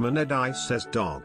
Monedai says dog.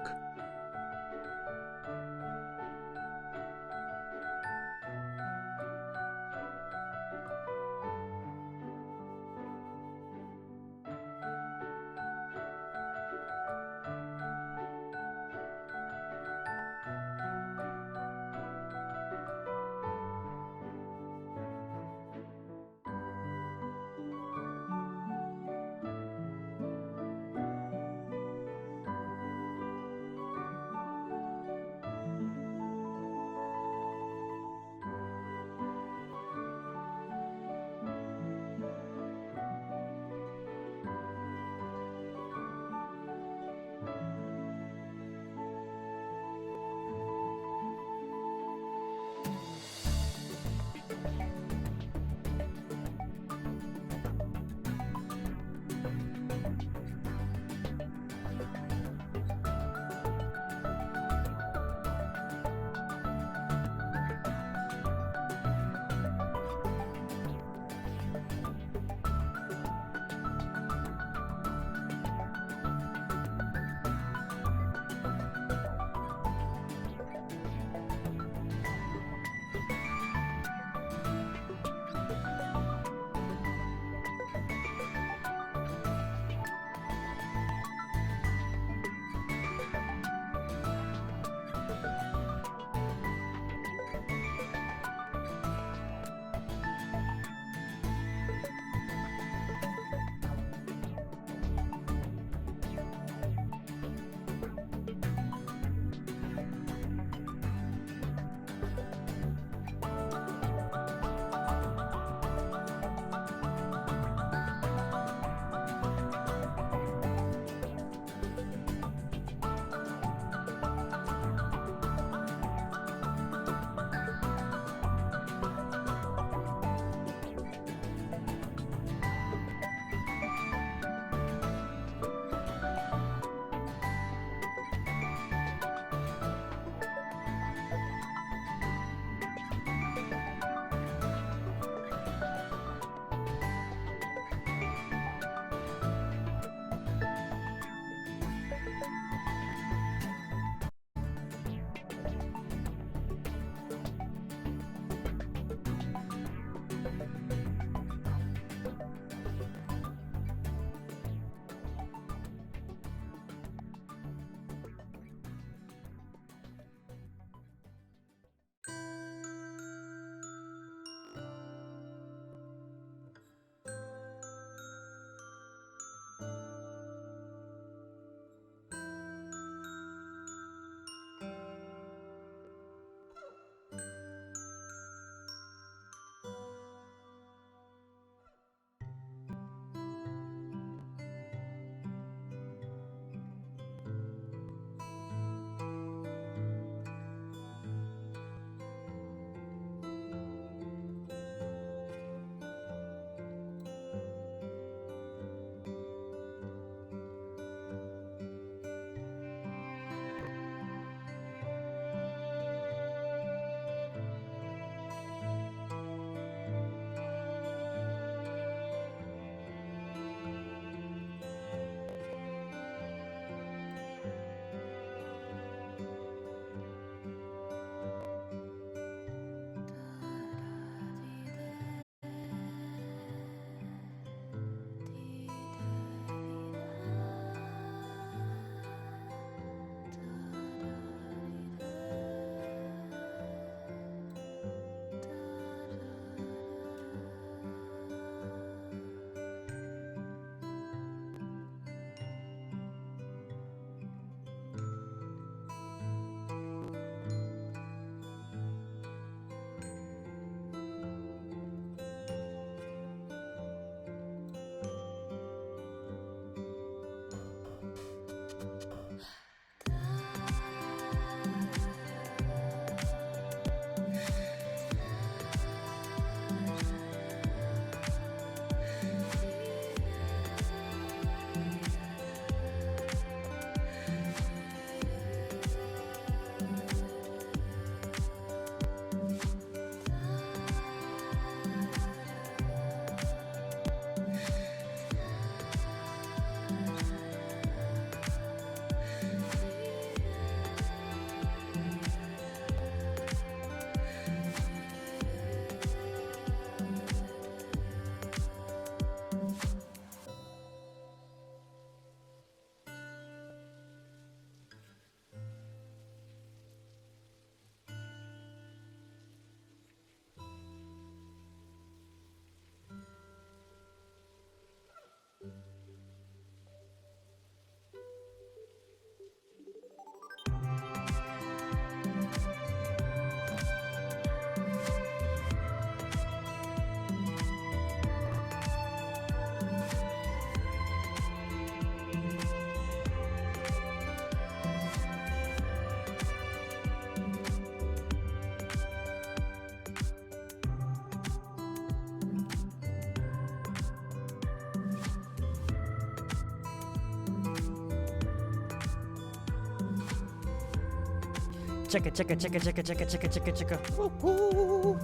Chicka, chicka, chicka, chicka, chicka, chicka, chicka, chicka. Woo-hoo.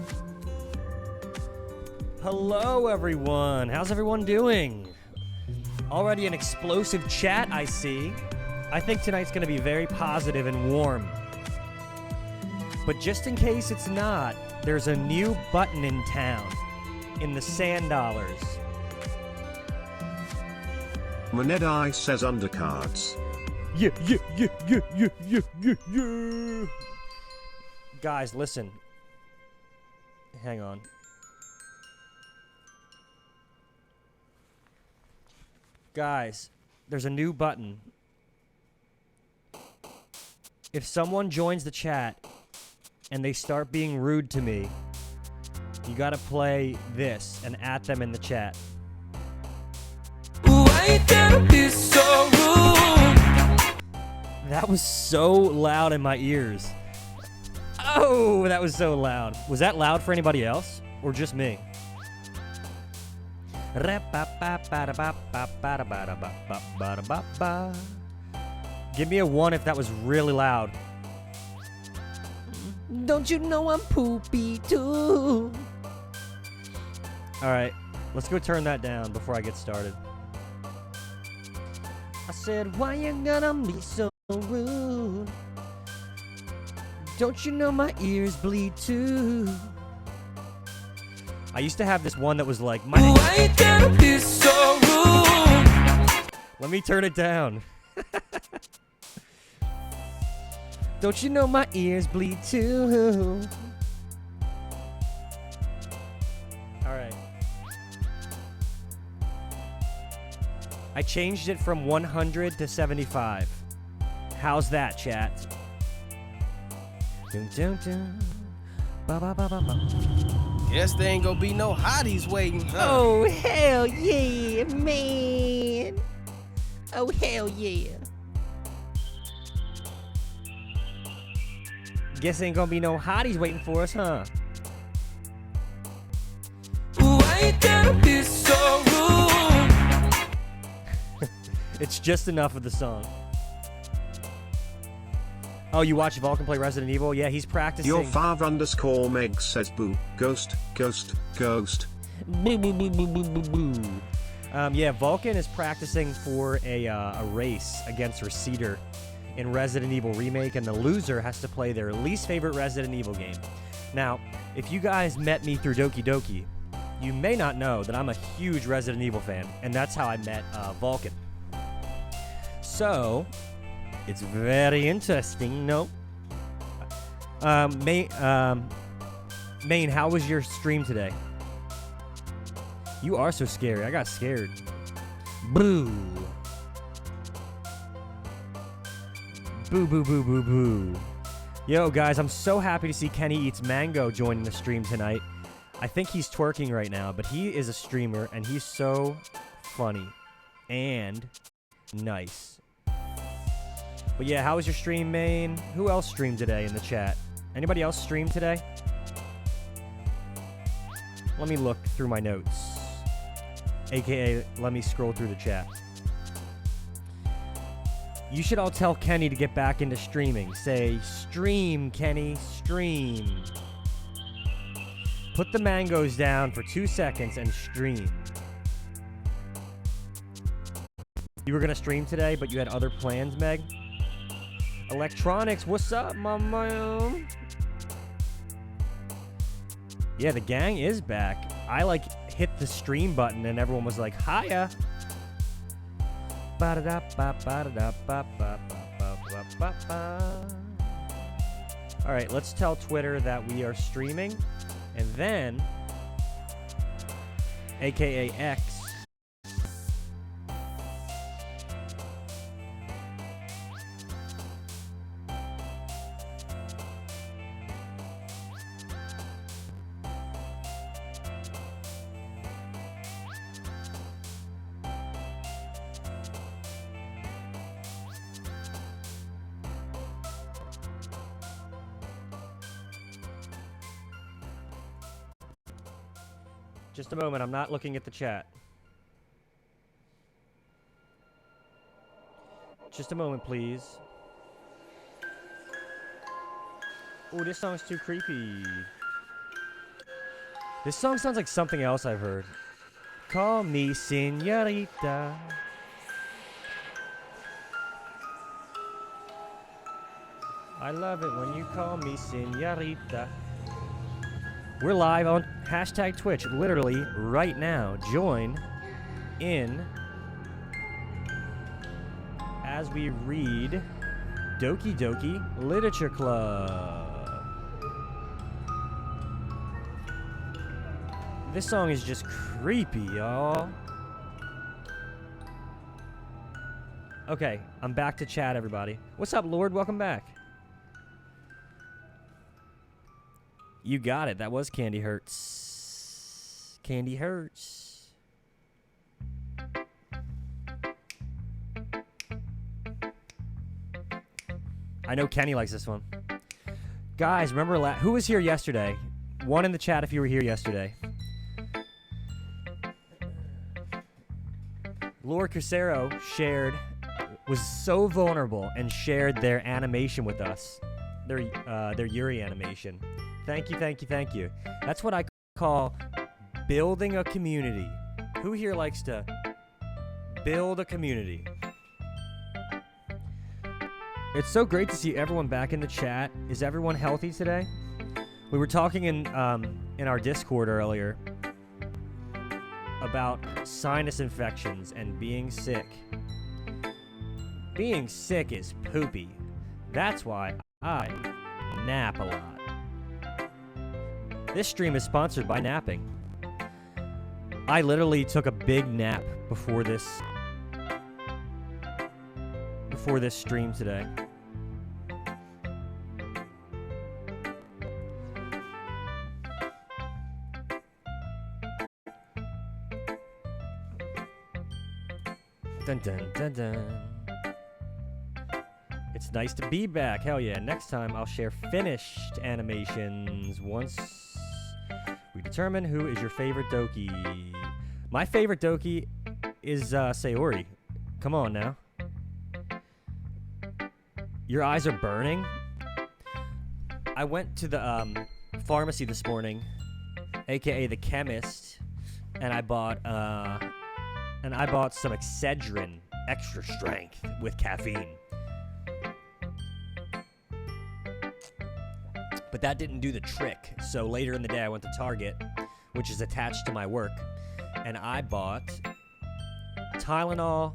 Hello, everyone. How's everyone doing? Already an explosive chat, I see. I think tonight's going to be very positive and warm. But just in case it's not, there's a new button in town. In the sand dollars. Monedai says undercards. Yeah. Guys, listen. Hang on. Guys, there's a new button. If someone joins the chat and they start being rude to me, you gotta play this and at them in the chat. Ooh, ain't that be so rude? That was so loud in my ears. Oh, that was so loud. Was that loud for anybody else? Or just me? Give me a 1 if that was really loud. Don't you know I'm poopy too? Alright, let's go turn that down before I get started. I said, why you gonna be so rude? Don't you know my ears bleed too? I used to have this one that was like, my Ooh, ain't that be so rude? Let me turn it down. Don't you know my ears bleed too? Alright. I changed it from 100 to 75. How's that, chat? Dun, dun, dun. Ba, ba, ba, ba, ba. Guess there ain't gonna be no hotties waiting, huh? Oh, hell yeah, man. Oh, hell yeah. Guess ain't gonna be no hotties waiting for us, huh? Ooh, ain't that be so rude? It's just enough of the song. Oh, you watch Vulcan play Resident Evil? Yeah, he's practicing. Your _Meg says boo. Ghost. Boo, boo, boo, boo, boo, boo, boo. Yeah, Vulcan is practicing for a race against Receiver in Resident Evil Remake, and the loser has to play their least favorite Resident Evil game. Now, if you guys met me through Doki Doki, you may not know that I'm a huge Resident Evil fan, and that's how I met Vulcan. So, it's very interesting, no? Main, how was your stream today? You are so scary. I got scared. Boo. Boo, boo, boo, boo, boo. Yo, guys, I'm so happy to see Kenny Eats Mango joining the stream tonight. I think he's twerking right now, but he is a streamer, and he's so funny and nice. But yeah, how was your stream, Main? Who else streamed today in the chat? Anybody else stream today? Let me look through my notes. AKA, let me scroll through the chat. You should all tell Kenny to get back into streaming. Say, stream, Kenny, stream. Put the mangoes down for 2 seconds and stream. You were gonna stream today, but you had other plans, Meg? Electronics, what's up, my man? Yeah, the gang is back. I hit the stream button and everyone was like, hiya. Alright, let's tell Twitter that we are streaming. And then, AKA X, just a moment, I'm not looking at the chat. Just a moment, please. Oh, this song's too creepy. This song sounds like something else I've heard. Call me señorita. I love it when you call me señorita. We're live on hashtag Twitch, literally right now. Join in as we read Doki Doki Literature Club. This song is just creepy, y'all. Okay, I'm back to chat, everybody. What's up, Lord? Welcome back. You got it. That was Candy Hurts. Candy Hurts. I know Kenny likes this one. Guys, remember who was here yesterday? One in the chat if you were here yesterday. Lord Crucero was so vulnerable and shared their animation with us. Their Yuri animation. Thank you, thank you, thank you. That's what I call building a community. Who here likes to build a community? It's so great to see everyone back in the chat. Is everyone healthy today? We were talking in our Discord earlier about sinus infections and being sick. Being sick is poopy. That's why I nap a lot. This stream is sponsored by napping. I literally took a big nap before this stream today. Dun dun dun dun. It's nice to be back. Hell yeah. Next time I'll share finished animations once we determine who is your favorite Doki. My favorite Doki is Sayori. Come on now. Your eyes are burning? I went to the pharmacy this morning, aka the chemist, and I bought some Excedrin extra strength with caffeine. But that didn't do the trick. So later in the day, I went to Target, which is attached to my work, and I bought Tylenol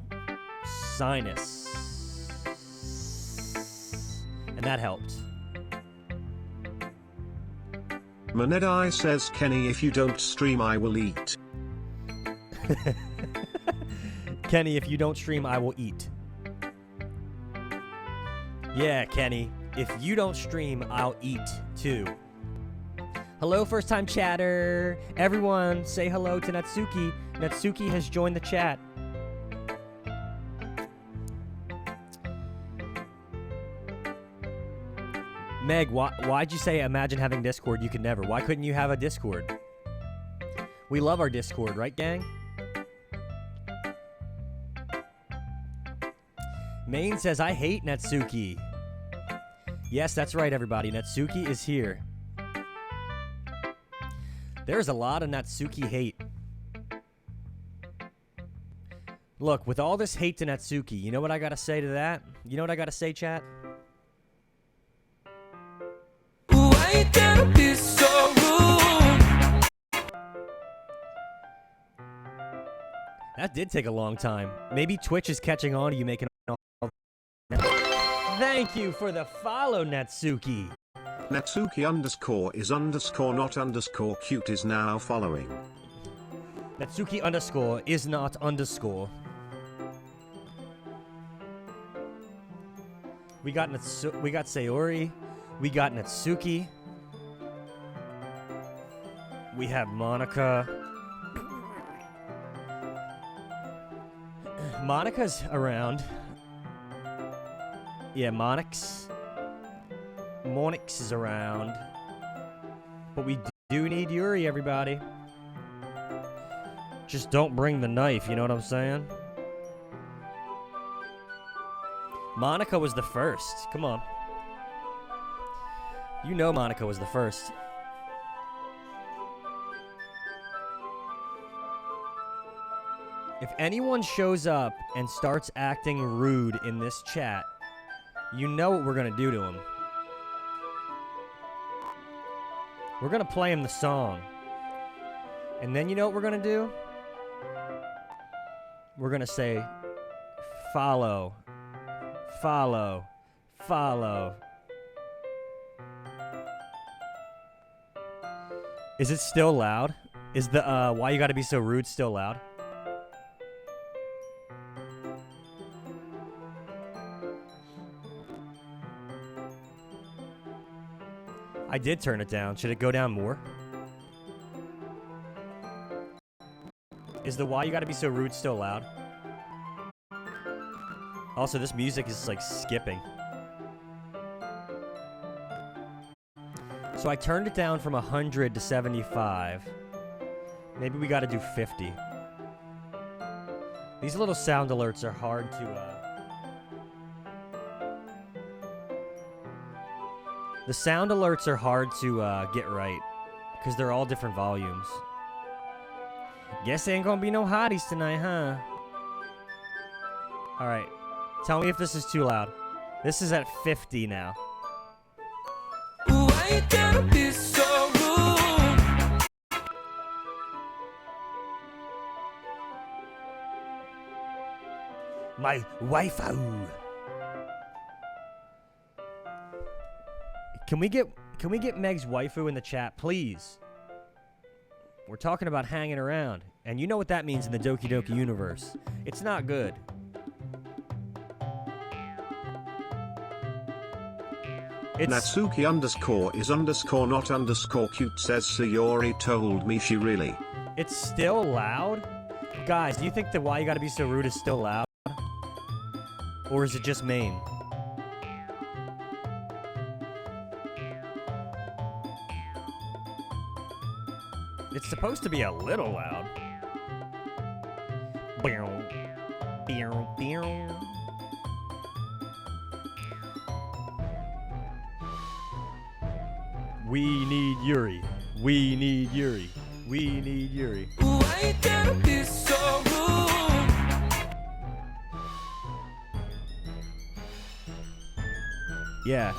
Sinus. And that helped. Monedai says, Kenny, if you don't stream, I will eat. Kenny, if you don't stream, I will eat. Yeah, Kenny. If you don't stream, I'll eat too. Hello, first time chatter. Everyone, say hello to Natsuki. Natsuki has joined the chat. Meg, why'd you say imagine having Discord? You could never. Why couldn't you have a Discord? We love our Discord, right, gang? Maine says, I hate Natsuki. Yes, that's right, everybody. Natsuki is here. There's a lot of Natsuki hate. Look, with all this hate to Natsuki, you know what I gotta say to that? You know what I gotta say, chat? Why you gotta be so rude? That did take a long time. Maybe Twitch is catching on to you making all. Thank you for the follow, Natsuki. Natsuki underscore is underscore not underscore cute is now following. Natsuki underscore is not underscore. We got Sayori. We got Natsuki. We have Monica. Monica's around. Yeah, Monix is around. But we do need Yuri, everybody. Just don't bring the knife, you know what I'm saying? Monica was the first. Come on. You know Monica was the first. If anyone shows up and starts acting rude in this chat, you know what we're going to do to him. We're going to play him the song. And then you know what we're going to do? We're going to say, follow, follow, follow. Is it still loud? Is the why you gotta be so rude still loud? I did turn it down. Should it go down more? Is the why you gotta be so rude still loud? Also, this music is like skipping. So I turned it down from 100 to 75. Maybe we gotta do 50. These little sound alerts are hard to, The sound alerts are hard to get right, because they're all different volumes. Guess ain't gonna be no hotties tonight, huh? Alright, tell me if this is too loud. This is at 50 now. Why you gotta be so rude? My waifu. Can we get Meg's waifu in the chat, please? We're talking about hanging around, and you know what that means in the Doki Doki universe. It's not good. Natsuki underscore is underscore not underscore cute says Sayori told me she really. It's still loud? Guys, do you think the why you gotta be so rude is still loud? Or is it just Maine? It's supposed to be a little loud. We need Yuri. We need Yuri. We need Yuri. Why you gotta be so rude? Yeah.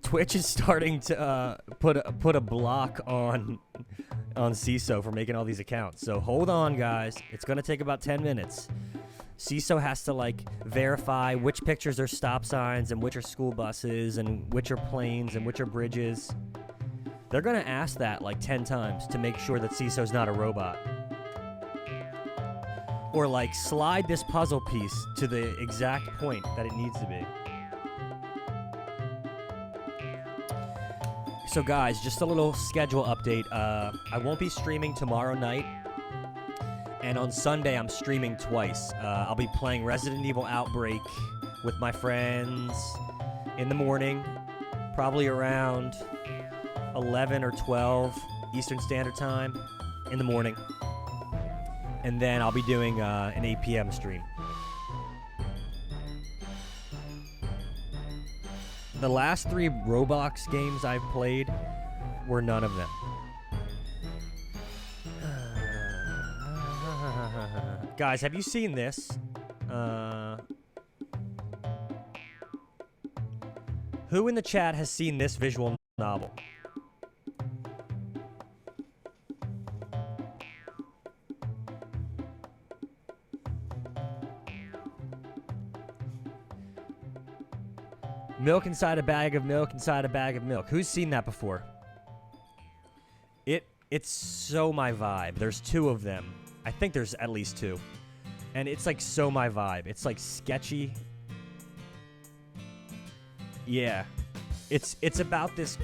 Twitch is starting to put a block on CISO for making all these accounts. So hold on, guys. It's gonna take about 10 minutes. CISO has to like verify which pictures are stop signs and which are school buses and which are planes and which are bridges. They're gonna ask that like 10 times to make sure that CISO's not a robot. Or like slide this puzzle piece to the exact point that it needs to be. So guys, just a little schedule update. I won't be streaming tomorrow night. And on Sunday, I'm streaming twice. I'll be playing Resident Evil Outbreak with my friends in the morning, probably around 11 or 12 Eastern Standard Time in the morning. And then I'll be doing an 8 p.m. stream. The last 3 Roblox games I've played were none of them. Guys, have you seen this? Who in the chat has seen this visual novel? Milk inside a bag of milk inside a bag of milk. Who's seen that before? It's so my vibe. There's 2 of them. I think there's at least 2. And it's like so my vibe. It's like sketchy. Yeah. It's about this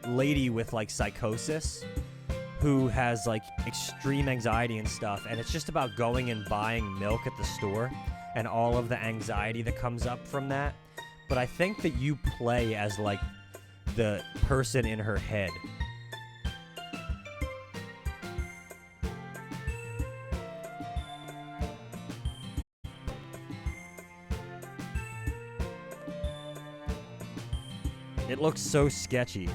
lady with like psychosis who has like extreme anxiety and stuff, and it's just about going and buying milk at the store and all of the anxiety that comes up from that. But I think that you play as like the person in her head. It looks so sketchy.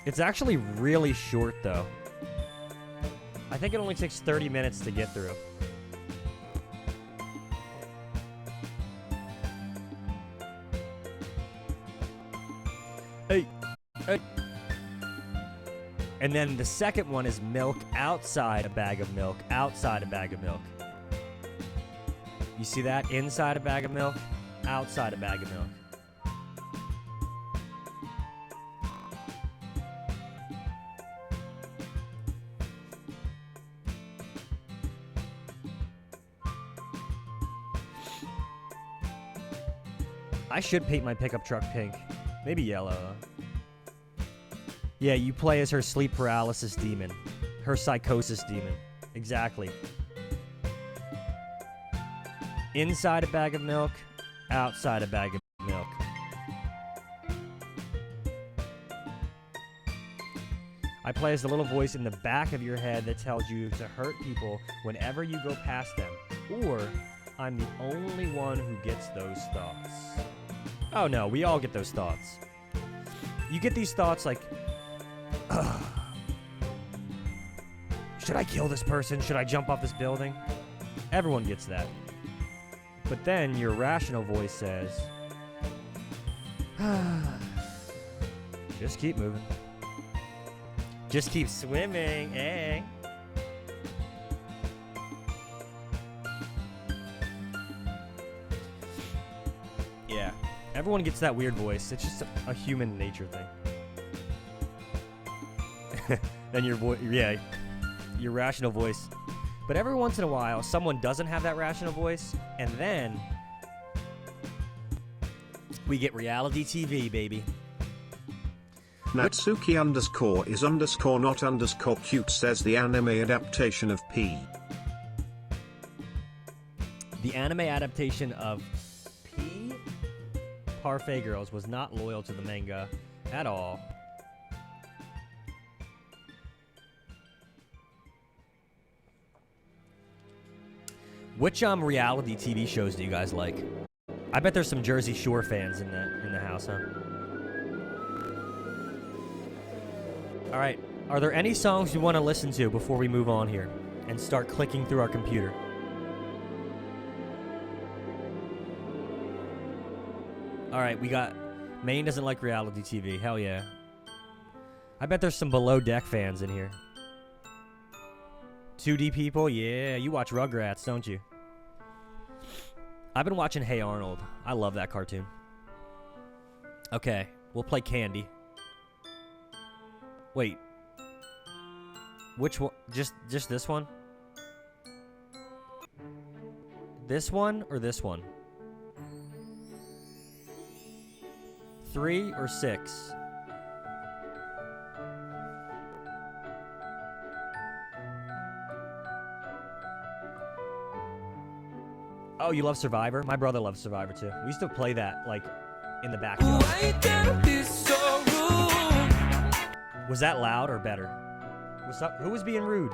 It's actually really short, though. I think it only takes 30 minutes to get through. Hey. Hey. And then the second one is milk outside a bag of milk, outside a bag of milk. You see that? Inside a bag of milk, outside a bag of milk. I should paint my pickup truck pink. Maybe yellow. Yeah, you play as her sleep paralysis demon. Her psychosis demon. Exactly. Inside a bag of milk, outside a bag of milk. I play as the little voice in the back of your head that tells you to hurt people whenever you go past them. Or, I'm the only one who gets those thoughts. Oh no, we all get those thoughts. You get these thoughts like, ugh, should I kill this person? Should I jump off this building? Everyone gets that. But then your rational voice says, just keep moving. Just keep swimming, eh? Yeah. Everyone gets that weird voice. It's just a human nature thing. Then your voice, yeah, your rational voice. But every once in a while, someone doesn't have that rational voice, and then we get reality TV, baby. Natsuki underscore is underscore not underscore cute says the anime adaptation of P. The anime adaptation of P. Parfait Girls was not loyal to the manga at all. Which reality TV shows do you guys like? I bet there's some Jersey Shore fans in the house, huh? All right. Are there any songs you want to listen to before we move on here and start clicking through our computer? All right, we got Maine doesn't like reality TV. Hell yeah. I bet there's some Below Deck fans in here. 2D people? Yeah, you watch Rugrats, don't you? I've been watching Hey Arnold. I love that cartoon. Okay, we'll play Candy. Wait. Which one? Just this one? This one or this one? 3 or 6? Oh, you love Survivor? My brother loves Survivor too. We used to play that like in the backyard. Was that loud or better? What's up? Who was being rude?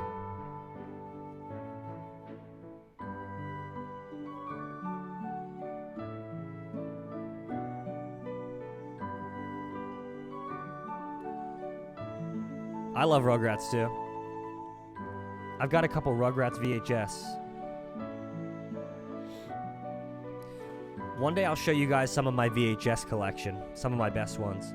I love Rugrats too. I've got a couple Rugrats VHS. One day I'll show you guys some of my VHS collection, some of my best ones.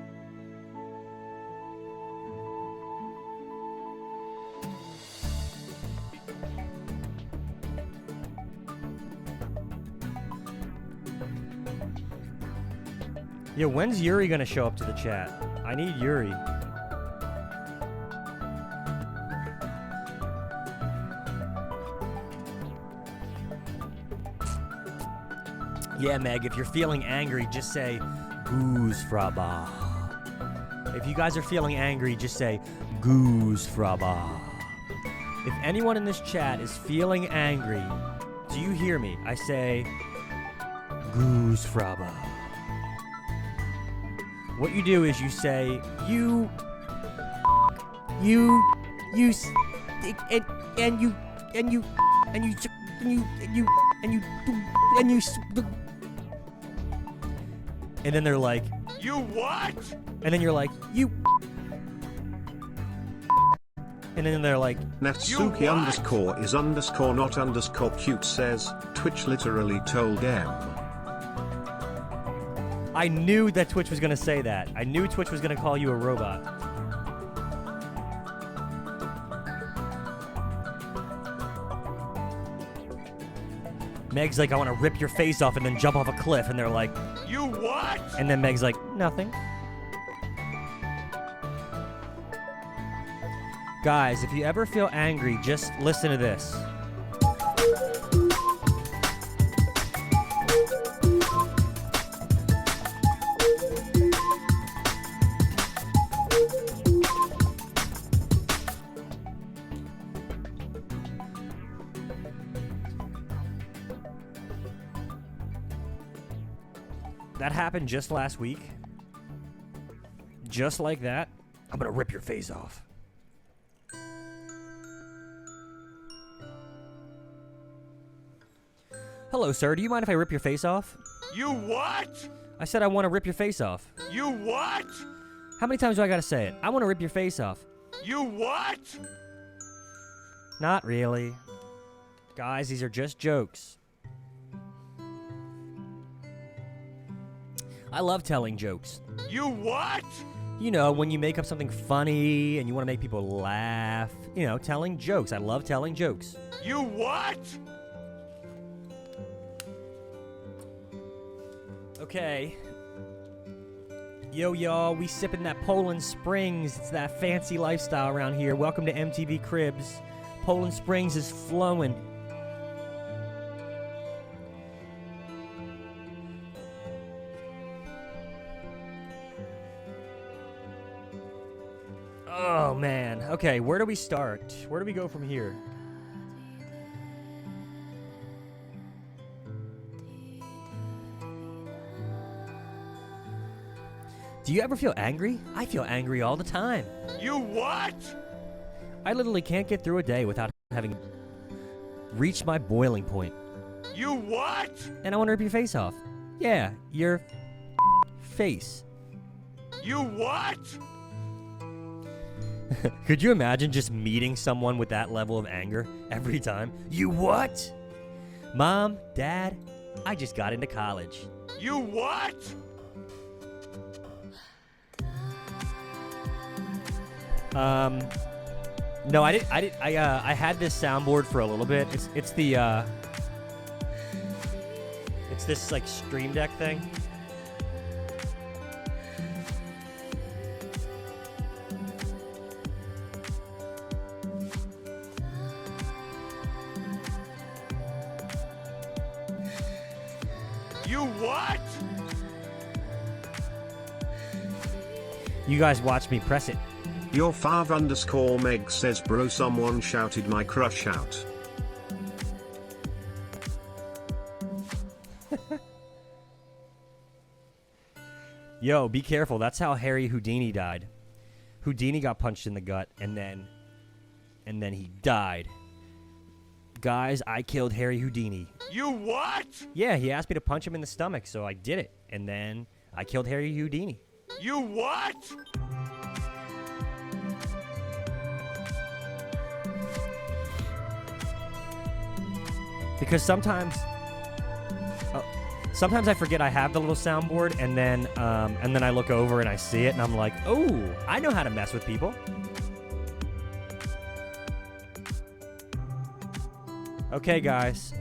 Yo, when's Yuri gonna show up to the chat? I need Yuri. Yeah, Meg, if you're feeling angry, just say, Goose Fraba. If you guys are feeling angry, just say, Goose Fraba. If anyone in this chat is feeling angry, do you hear me? I say, Goose Fraba. What you do is you say, you, And then they're like, You what? and then you're like, you. And then they're like, Natsuki underscore is underscore not underscore cute says, Twitch literally told M. I knew that Twitch was going to say that. I knew Twitch was going to call you a robot. Meg's like, I want to rip your face off and then jump off a cliff. And they're like, You what? and then Meg's like, nothing. Guys, if you ever feel angry, just listen to this. That happened just last week. Just like that. I'm gonna rip your face off. Hello, sir. Do you mind if I rip your face off? You what? I said I want to rip your face off. You what? How many times do I gotta say it? I want to rip your face off. You what? Not really. Guys, these are just jokes. I love telling jokes. You what? You know, when you make up something funny and you want to make people laugh. You know, telling jokes. I love telling jokes. You what? Okay. Yo, y'all, we sipping that Poland Springs. It's that fancy lifestyle around here. Welcome to MTV Cribs. Poland Springs is flowing. Oh, man. Okay, where do we start? Where do we go from here? Do you ever feel angry? I feel angry all the time. You what? I literally can't get through a day without having reached my boiling point. You what? And I want to rip your face off. Yeah, your face. You what? Could you imagine just meeting someone with that level of anger every time? You what? Mom, Dad, I just got into college. You what? No, I had this soundboard for a little bit. It's this like Stream Deck thing. You what? You guys watch me press it. Your fav underscore Meg says, bro, someone shouted my crush out. Yo, be careful. That's how Harry Houdini died. Houdini got punched in the gut, and then he died. Guys, I killed Harry Houdini. You what? Yeah, he asked me to punch him in the stomach, so I did it. And then I killed Harry Houdini. You what? Because sometimes I forget I have the little soundboard, and then I look over and I see it, and I'm like, oh, I know how to mess with people. Okay, guys.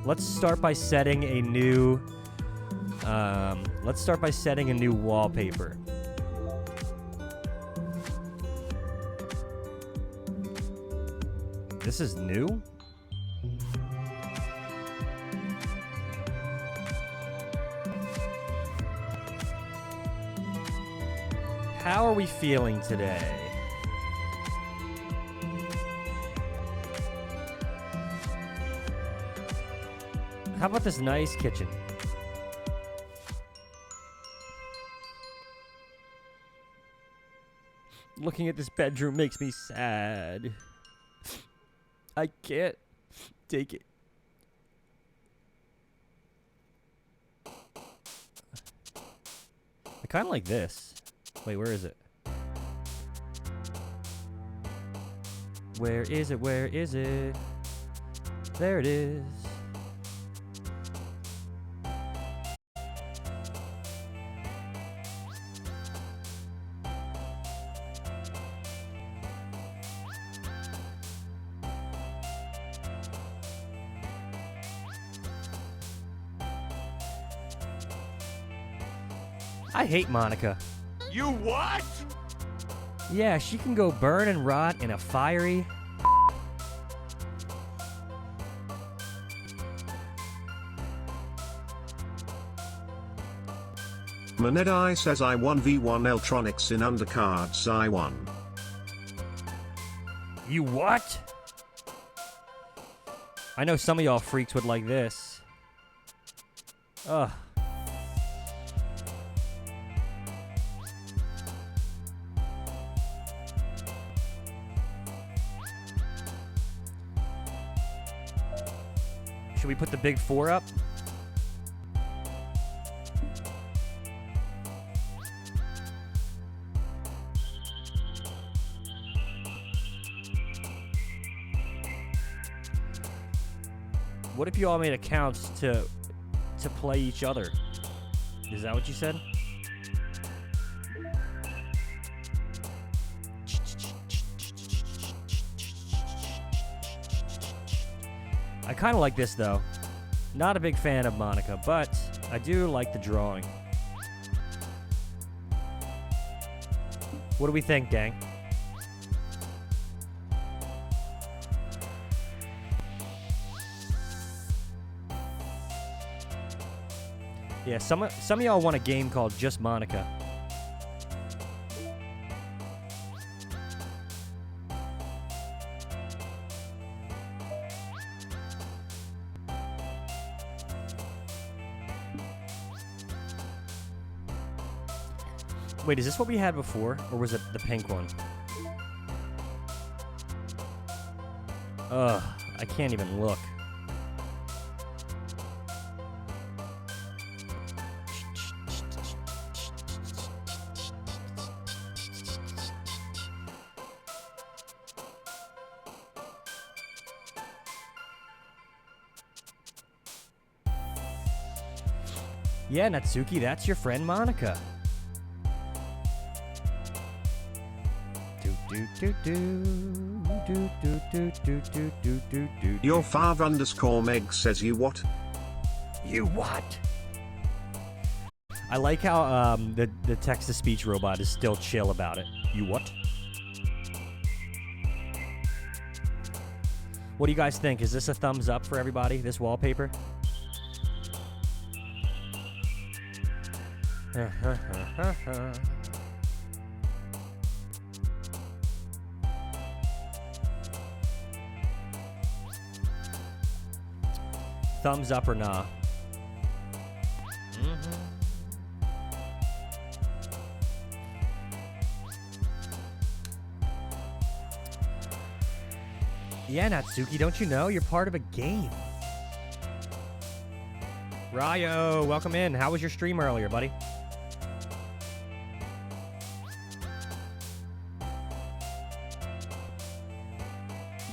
Let's start by setting a new wallpaper. This is new? How are we feeling today? How about this nice kitchen? Looking at this bedroom makes me sad. I can't take it. I kind of like this. Wait, where is it? Where is it? Where is it? There it is. I hate Monica. You what? Yeah, she can go burn and rot in a fiery... Manedai says I 1v1 Eltronics in undercards I won. You what? I know some of y'all freaks would like this. Ugh. Should we put the big 4 up? What if you all made accounts to play each other? Is that what you said? I kind of like this though. Not a big fan of Monica, but I do like the drawing. What do we think, Dang? Yeah, some of y'all want a game called Just Monica. Wait, is this what we had before, or was it the pink one? Ugh, I can't even look. Yeah, Natsuki, that's your friend Monica. Your 5_ Meg says you what? You what? I like how the text-to-speech robot is still chill about it. You what? What do you guys think? Is this a thumbs up for everybody, this wallpaper? Thumbs up or nah? Yeah, Natsuki, don't you know? You're part of a game. Ryo, welcome in. How was your stream earlier, buddy?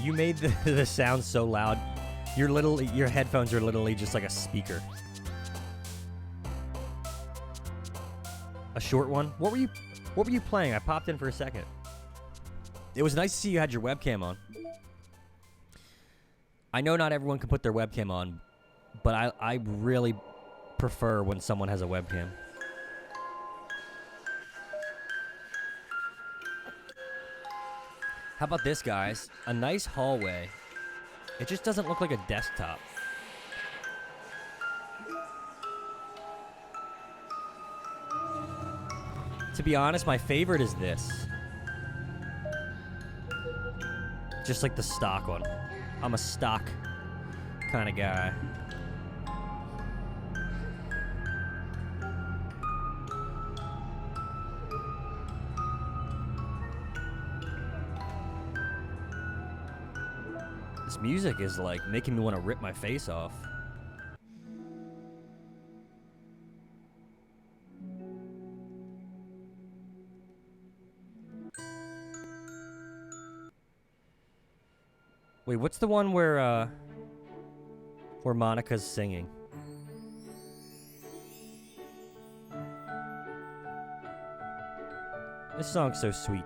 You made the sound so loud. Your headphones are literally just like a speaker. A short one? What were you playing? I popped in for a second. It was nice to see you had your webcam on. I know not everyone can put their webcam on, but I really prefer when someone has a webcam. How about this, guys? A nice hallway. It just doesn't look like a desktop. To be honest, my favorite is this. Just like the stock one. I'm a stock kind of guy. This music is like making me want to rip my face off. Wait, what's the one where Monica's singing? This song's so sweet.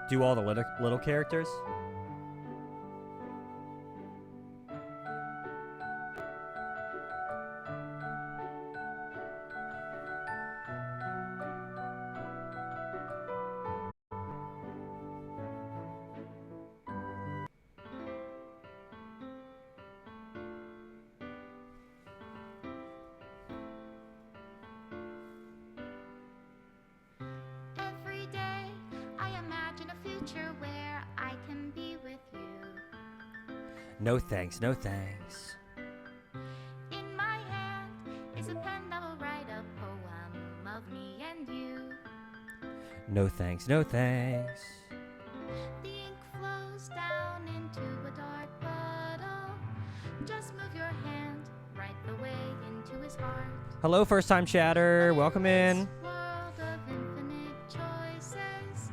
Do all the little characters? Every day I imagine a future where I can be with you. No thanks, no thanks. In my hand is a pen that will write a poem of me and you. No thanks, no thanks. The ink flows down into a dark puddle. Just move your hand right the way into his heart. Hello, first time chatter. Welcome in. World of infinite choices.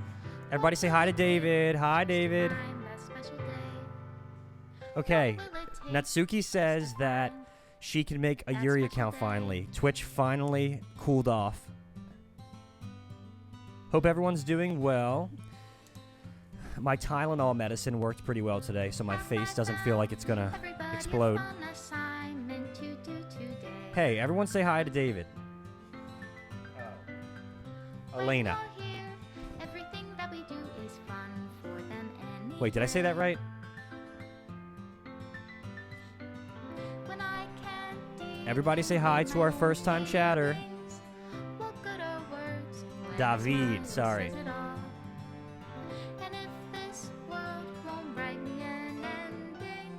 Everybody say hi to David. Hi, David. Find that special day. Okay, What will it take Natsuki says that she can make a Yuri account finally. Twitch finally cooled off. Hope everyone's doing well. My Tylenol medicine worked pretty well today, so my face doesn't feel like it's gonna Everybody explode. a fun assignment to do today. Hey, everyone say hi to David. When Elena. you're here, everything that we do is fun for them anyway. Wait, did I say that right? When I can't deal Everybody say hi to our with first time my chatter. feelings, what good are words when David, time sorry. says it all? And if this world won't write me an ending,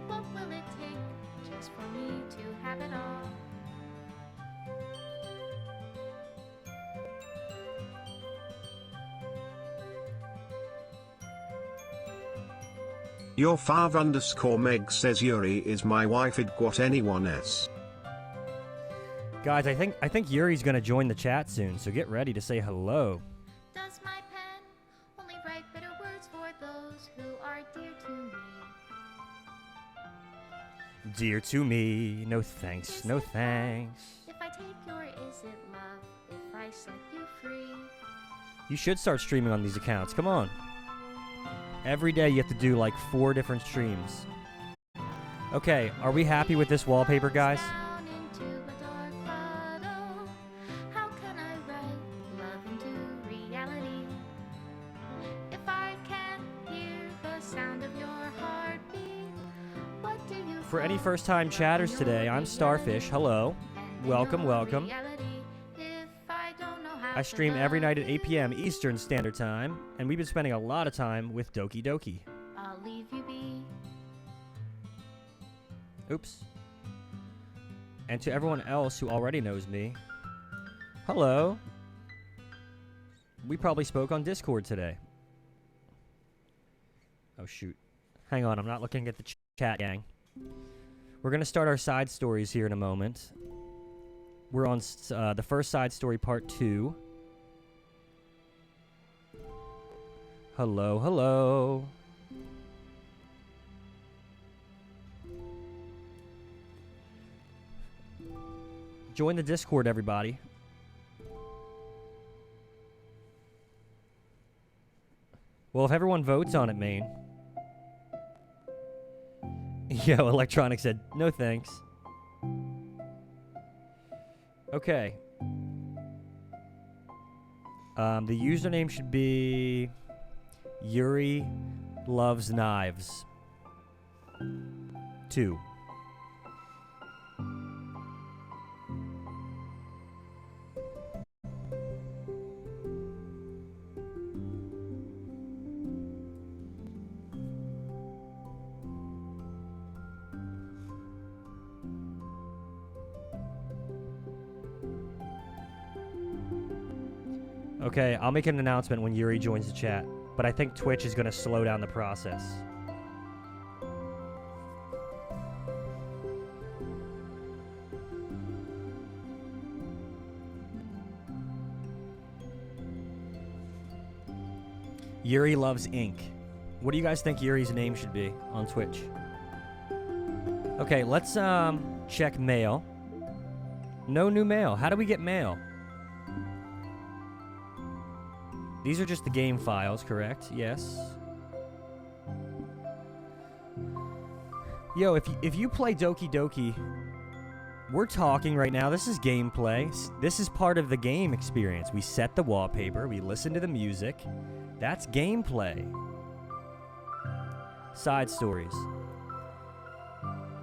what will it take just for me to have it all? Your fav underscore Meg says Yuri is my wife. It what anyone else. Guys, I think Yuri's gonna join the chat soon, so get ready to say hello. Does my pen only write bitter words for those who are dear to me? Dear to me, no thanks, no thanks. If I take your is it love if I set you free? You should start streaming on these accounts. Come on. Every day you have to do like 4 different streams. Okay, are we happy with this wallpaper, guys? Down into a dark puddle. How can I write love into reality? If I can't hear the sound of your heartbeat, what do you For any call first-time love chatters in today, your I'm Starfish. Hello. and in Welcome, your welcome. reality? If I don't know how I to stream every love night at 8 you, p.m. Eastern Standard Time, and we've been spending a lot of time with Doki Doki. I'll leave you be. Oops. And to everyone else who already knows me, hello. We probably spoke on Discord today. Oh, shoot. Hang on, I'm not looking at the chat, gang. We're going to start our side stories here in a moment. We're on the first side story, part 2. Hello, hello. Join the Discord, everybody. Well, if everyone votes on it, Maine. Yo, Electronic said, no thanks. Okay. The username should be Yuri Loves Knives 2. Okay, I'll make an announcement when Yuri joins the chat, but I think Twitch is going to slow down the process. Yuri loves ink. What do you guys think Yuri's name should be on Twitch? Okay, let's check mail. No new mail. How do we get mail? These are just the game files, correct? Yes. Yo, if you play Doki Doki, we're talking right now. This is gameplay. This is part of the game experience. We set the wallpaper. We listen to the music. That's gameplay. Side stories.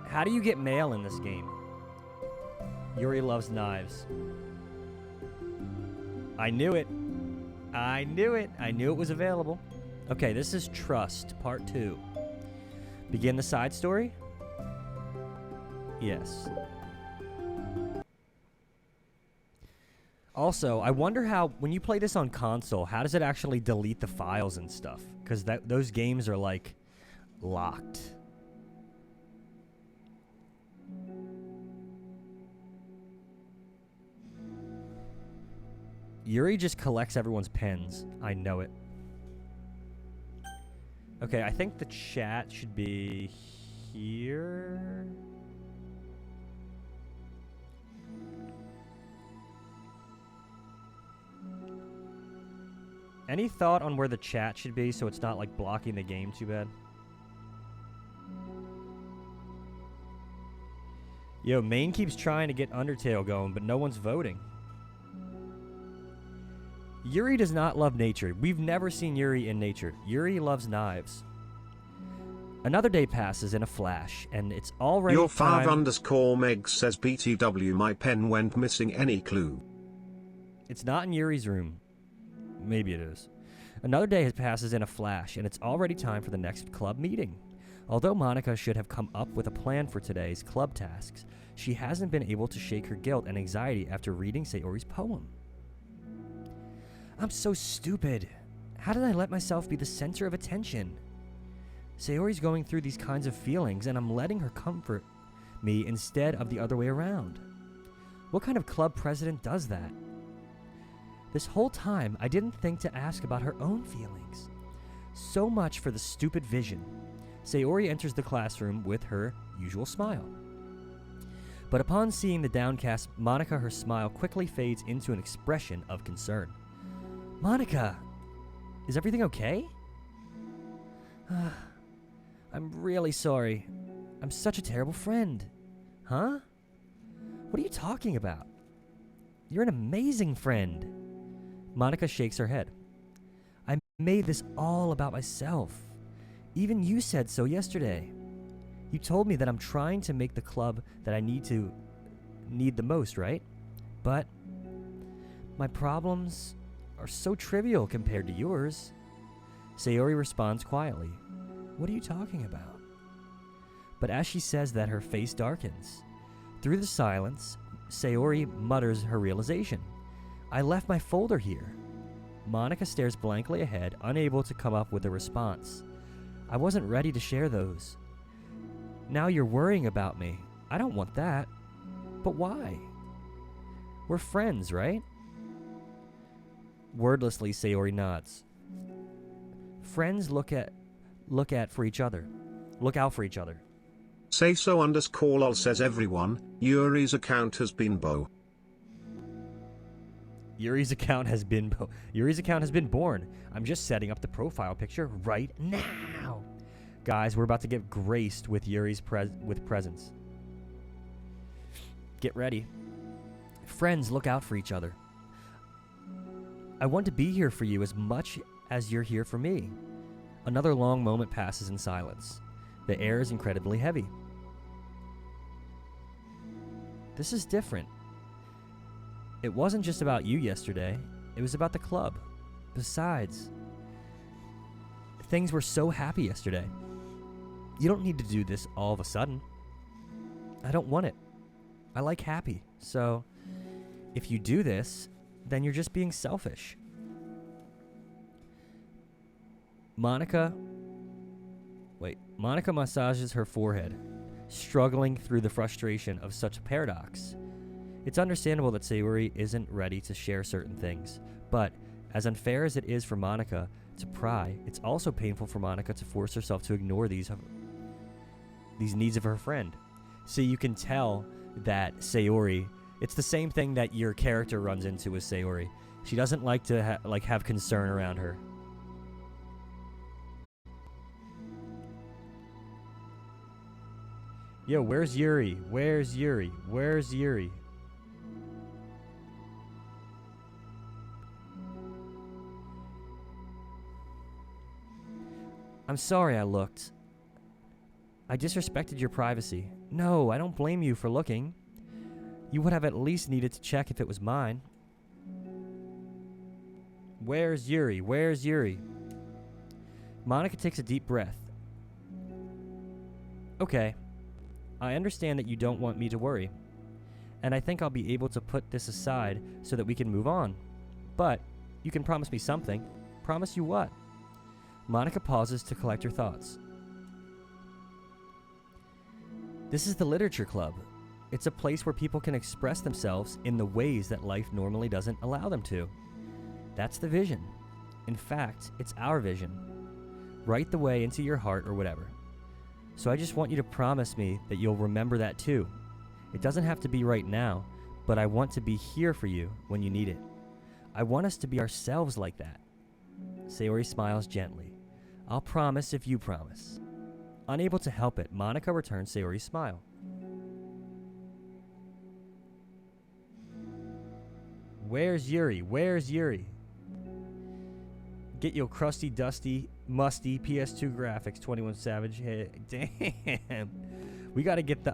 How do you get mail in this game? Yuri loves knives. I knew it. I knew it. I knew it was available. Okay, this is Trust, Part 2. Begin the side story? Yes. Also, I wonder how, when you play this on console, how does it actually delete the files and stuff? Because those games are, like, locked. Yuri just collects everyone's pens. I know it. Okay, I think the chat should be here. Any thought on where the chat should be so it's not like blocking the game too bad? Yo, Maine keeps trying to get Undertale going, but no one's voting. Yuri does not love nature. We've never seen Yuri in nature. Yuri loves knives. Another day passes in a flash, and it's already Your time... 5_Meg says BTW my pen went missing, any clue? It's not in Yuri's room. Maybe it is. Another day passes in a flash, and it's already time for the next club meeting. Although Monica should have come up with a plan for today's club tasks, she hasn't been able to shake her guilt and anxiety after reading Sayori's poem. I'm so stupid. How did I let myself be the center of attention? Sayori's going through these kinds of feelings, and I'm letting her comfort me instead of the other way around. What kind of club president does that? This whole time, I didn't think to ask about her own feelings. So much for the stupid vision. Sayori enters the classroom with her usual smile. But upon seeing the downcast Monica, her smile quickly fades into an expression of concern. Monica, is everything okay? I'm really sorry. I'm such a terrible friend. Huh? What are you talking about? You're an amazing friend. Monica shakes her head. I made this all about myself. Even you said so yesterday. You told me that I'm trying to make the club that I need the most, right? But my problems are so trivial compared to yours. Sayori responds quietly. What are you talking about? But as she says that, her face darkens. Through the silence, Sayori mutters her realization. I left my folder here. Monica stares blankly ahead, unable to come up with a response. I wasn't ready to share those. Now you're worrying about me. I don't want that. But why? We're friends, right? Wordlessly, Sayori nods. Friends look out for each other. Say so _lol says everyone, Yuri's account has been Bo. Yuri's account has been born. I'm just setting up the profile picture right now. Guys, we're about to get graced with Yuri's presence. Get ready. Friends look out for each other. I want to be here for you as much as you're here for me. Another long moment passes in silence. The air is incredibly heavy. This is different. It wasn't just about you yesterday. It was about the club. Besides, things were so happy yesterday. You don't need to do this all of a sudden. I don't want it. I like happy. So, if you do this, then you're just being selfish. Monica massages her forehead, struggling through the frustration of such a paradox. It's understandable that Sayori isn't ready to share certain things, but as unfair as it is for Monica to pry, it's also painful for Monica to force herself to ignore these needs of her friend. So you can tell that Sayori, it's the same thing that your character runs into with Sayori. She doesn't like to have concern around her. Yo, where's Yuri? Where's Yuri? Where's Yuri? I'm sorry I looked. I disrespected your privacy. No, I don't blame you for looking. You would have at least needed to check if it was mine. Where's Yuri? Where's Yuri? Monica takes a deep breath. Okay. I understand that you don't want me to worry, and I think I'll be able to put this aside so that we can move on. But you can promise me something. Promise you what? Monica pauses to collect her thoughts. This is the Literature Club. It's a place where people can express themselves in the ways that life normally doesn't allow them to. That's the vision. In fact, it's our vision. Write the way into your heart or whatever. So I just want you to promise me that you'll remember that too. It doesn't have to be right now, but I want to be here for you when you need it. I want us to be ourselves like that. Sayori smiles gently. I'll promise if you promise. Unable to help it, Monica returns Sayori's smile. Where's Yuri? Where's Yuri? Get your crusty, dusty, musty PS2 graphics, 21 Savage. Hey, damn. We got to get the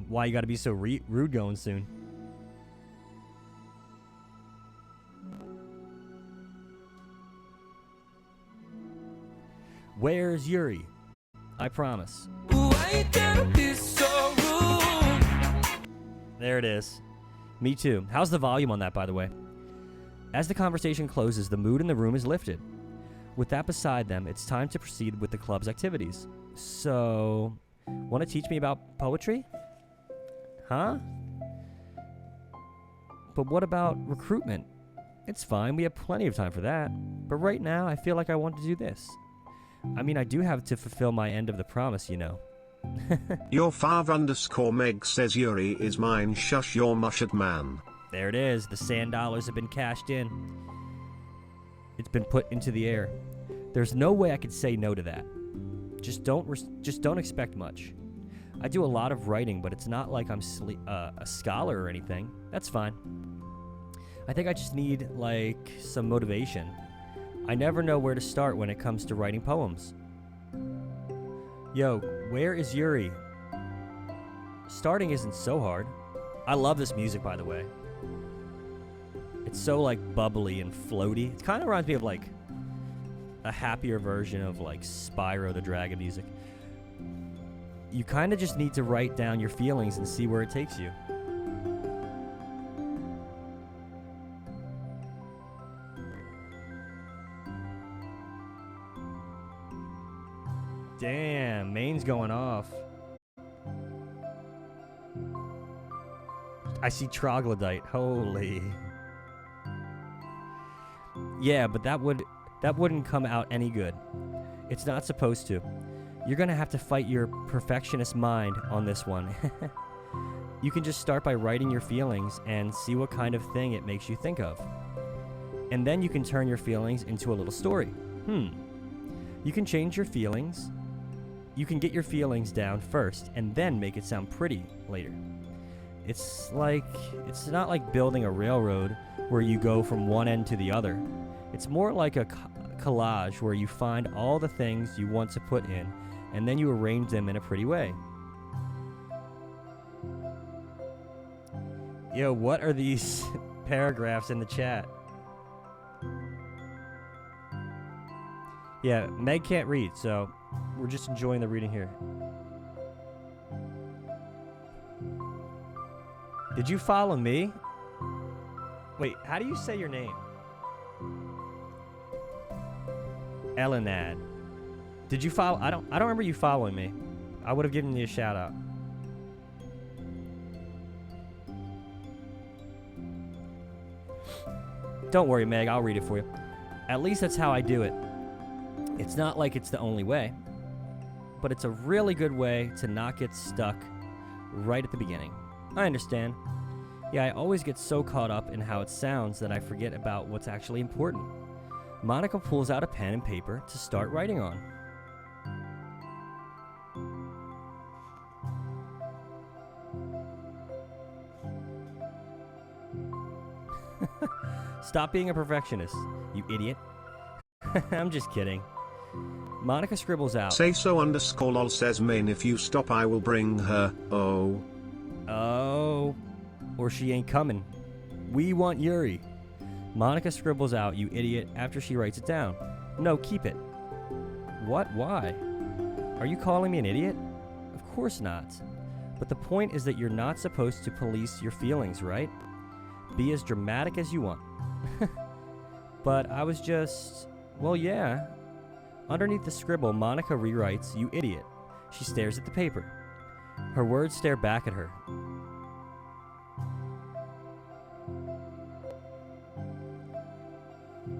why you got to be so rude going soon. Where's Yuri? I promise. Why you gotta be so rude? There it is. Me too. How's the volume on that, by the way? As the conversation closes, the mood in the room is lifted. With that beside them, it's time to proceed with the club's activities. So, want to teach me about poetry? Huh? But what about recruitment? It's fine, we have plenty of time for that. But right now, I feel like I want to do this. I mean, I do have to fulfill my end of the promise, you know. Your 5_Meg says Yuri is mine. Shush your mushed man. There it is. The sand dollars have been cashed in. It's been put into the air. There's no way I could say no to that. Just don't expect much. I do a lot of writing, but it's not like I'm a scholar or anything. That's fine. I think I just need, like, some motivation. I never know where to start when it comes to writing poems. Yo, where is Yuri? Starting isn't so hard. I love this music, by the way. It's so, like, bubbly and floaty. It kind of reminds me of, like, a happier version of, like, Spyro the Dragon music. You kind of just need to write down your feelings and see where it takes you. Damn, main's going off. I see troglodyte. Holy. Yeah, but that wouldn't come out any good. It's not supposed to. You're gonna have to fight your perfectionist mind on this one. You can just start by writing your feelings and see what kind of thing it makes you think of. And then you can turn your feelings into a little story. You can change your feelings. You can get your feelings down first and then make it sound pretty later. It's not like building a railroad where you go from one end to the other. It's more like a collage where you find all the things you want to put in and then you arrange them in a pretty way. Yo, what are these paragraphs in the chat? Yeah, Meg can't read, so we're just enjoying the reading here. Did you follow me? Wait, how do you say your name? Elenad. Did you follow? I don't remember you following me. I would have given you a shout out. Don't worry, Meg, I'll read it for you. At least that's how I do it. It's not like it's the only way, but it's a really good way to not get stuck right at the beginning. I understand. Yeah, I always get so caught up in how it sounds that I forget about what's actually important. Monica pulls out a pen and paper to start writing on. Stop being a perfectionist, you idiot. I'm just kidding. Monica scribbles out. Say so underscore lol says main if you stop I will bring her, oh. Oh, or she ain't coming. We want Yuri. Monica scribbles out, you idiot, after she writes it down. No, keep it. What? Why? Are you calling me an idiot? Of course not. But the point is that you're not supposed to police your feelings, right? Be as dramatic as you want. But I was just... Well, yeah. Underneath the scribble, Monica rewrites, you idiot. She stares at the paper. Her words stare back at her.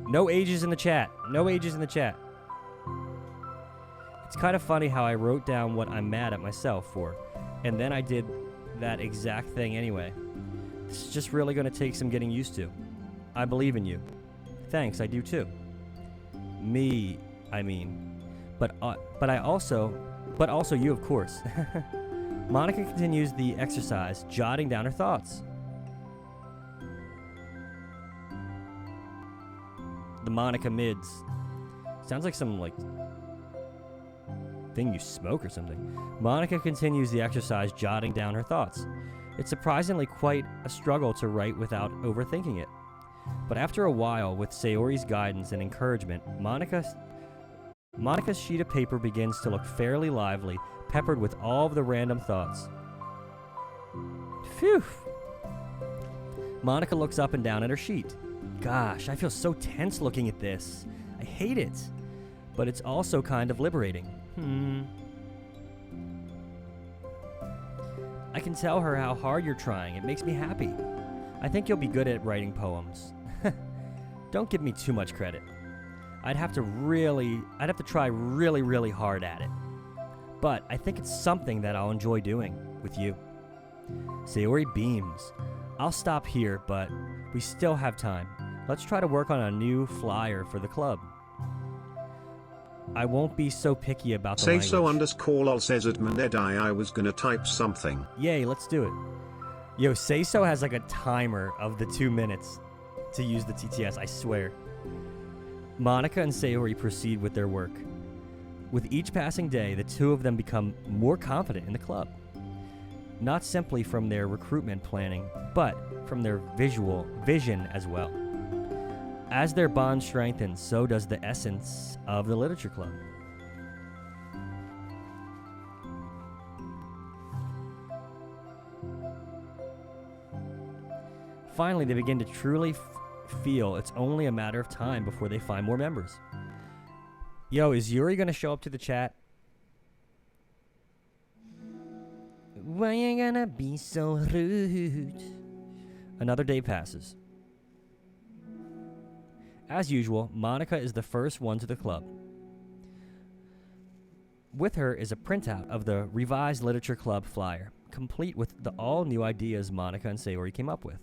No ages in the chat. No ages in the chat. It's kind of funny how I wrote down what I'm mad at myself for, and then I did that exact thing anyway. This is just really going to take some getting used to. I believe in you. Thanks, I do too. Me, I mean. But also you, of course. Monica continues the exercise, jotting down her thoughts. The Monica mids. Sounds like some, thing you smoke or something. Monica continues the exercise, jotting down her thoughts. It's surprisingly quite a struggle to write without overthinking it. But after a while, with Sayori's guidance and encouragement, Monica's sheet of paper begins to look fairly lively, peppered with all of the random thoughts. Phew! Monica looks up and down at her sheet. Gosh, I feel so tense looking at this. I hate it. But it's also kind of liberating. I can tell her how hard you're trying. It makes me happy. I think you'll be good at writing poems. Don't give me too much credit. I'd have to try really, really hard at it. But I think it's something that I'll enjoy doing with you. Sayori beams. I'll stop here, but we still have time. Let's try to work on a new flyer for the club. I won't be so picky about the Say language. so underscore lol says admin I was gonna type something. Yay, let's do it. Yo, Say So has like a timer of the 2 minutes to use the TTS, I swear. Monica and Sayori proceed with their work. With each passing day, the two of them become more confident in the club. Not simply from their recruitment planning, but from their vision as well. As their bond strengthens, so does the essence of the literature club. Finally, they begin to truly feel it's only a matter of time before they find more members. Yo, is Yuri gonna show up to the chat? Why you gonna be so rude? Another day passes. As usual, Monica is the first one to the club. With her is a printout of the revised literature club flyer, complete with the all new ideas Monica and Sayori came up with.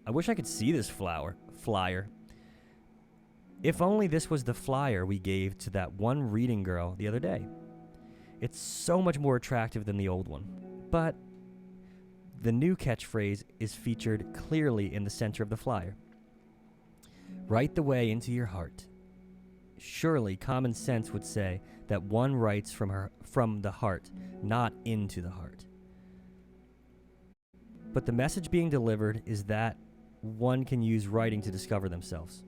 I wish I could see this flyer. If only this was the flyer we gave to that one reading girl the other day. It's so much more attractive than the old one. But the new catchphrase is featured clearly in the center of the flyer. Write the way into your heart. Surely common sense would say that one writes from the heart, not into the heart. But the message being delivered is that one can use writing to discover themselves.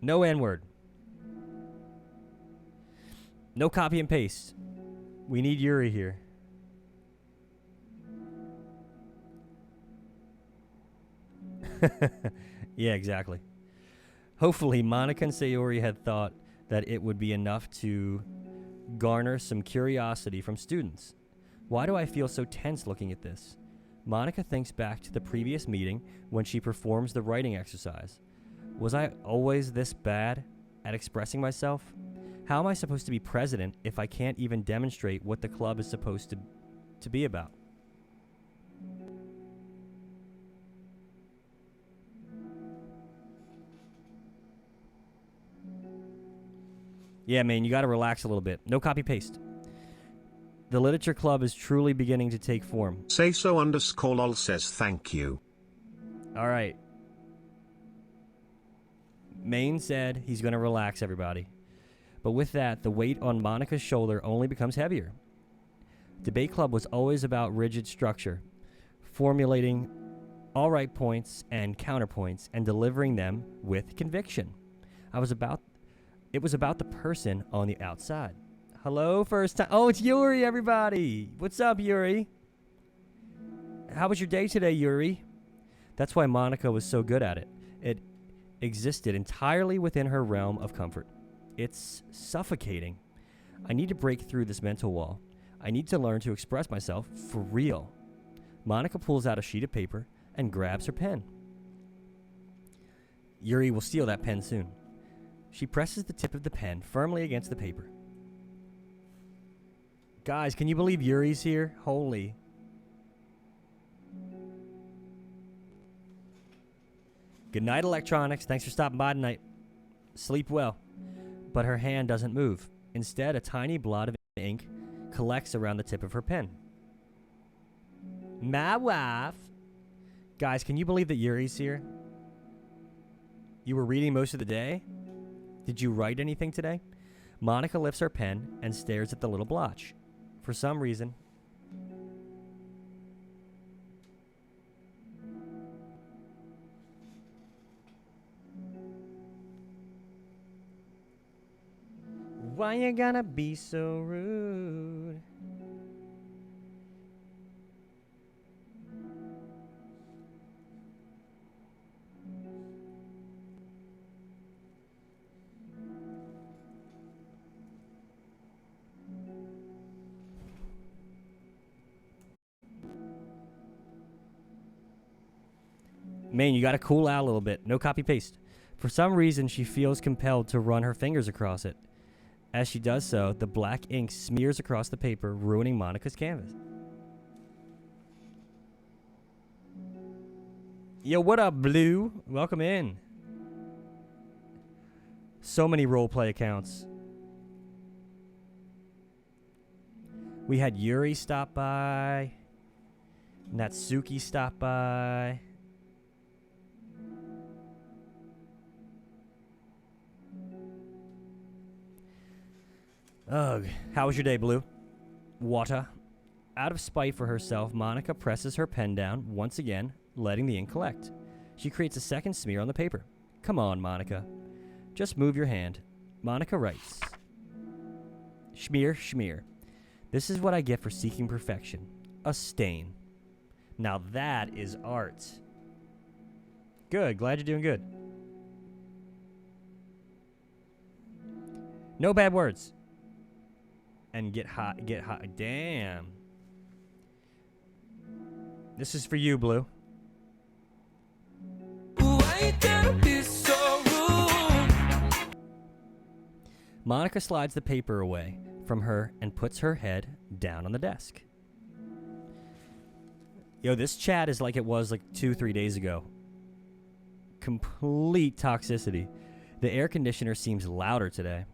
No N-word. No copy and paste. We need Yuri here. Yeah, exactly. Hopefully, Monica and Sayori had thought that it would be enough to garner some curiosity from students. Why do I feel so tense looking at this? Monica thinks back to the previous meeting when she performs the writing exercise. Was I always this bad at expressing myself? How am I supposed to be president if I can't even demonstrate what the club is supposed to be about? Yeah, man, you got to relax a little bit. No copy paste. The literature club is truly beginning to take form. Say so underscore lol says thank you. All right. Maine said he's going to relax everybody. But with that, the weight on Monica's shoulder only becomes heavier. Debate club was always about rigid structure, formulating all right points and counterpoints and delivering them with conviction. It was about the person on the outside. Hello, first time. Oh, it's Yuri, everybody. What's up, Yuri? How was your day today, Yuri? That's why Monica was so good at it. It existed entirely within her realm of comfort. It's suffocating. I need to break through this mental wall. I need to learn to express myself for real. Monica pulls out a sheet of paper and grabs her pen. Yuri will steal that pen soon. She presses the tip of the pen firmly against the paper. Guys, can you believe Yuri's here? Holy. Good night, electronics. Thanks for stopping by tonight. Sleep well. But her hand doesn't move. Instead, a tiny blot of ink collects around the tip of her pen. My wife. Guys, can you believe that Yuri's here? You were reading most of the day? Did you write anything today? Monica lifts her pen and stares at the little blotch. For some reason, why you gonna be so rude? Man, you gotta cool out a little bit. No copy paste. For some reason, she feels compelled to run her fingers across it. As she does so, the black ink smears across the paper, ruining Monica's canvas. Yo, what up, Blue? Welcome in. So many roleplay accounts. We had Yuri stop by. Natsuki stop by. Ugh. How was your day, Blue? Water. Out of spite for herself, Monica presses her pen down once again, letting the ink collect. She creates a second smear on the paper. Come on, Monica. Just move your hand. Monica writes. Schmear, schmear. This is what I get for seeking perfection. A stain. Now that is art. Good. Glad you're doing good. No bad words. And get hot. Damn. This is for you, Blue. Why you gotta be so rude? Monica slides the paper away from her and puts her head down on the desk. Yo, this chat is like it was like 2-3 days ago. Complete toxicity. The air conditioner seems louder today.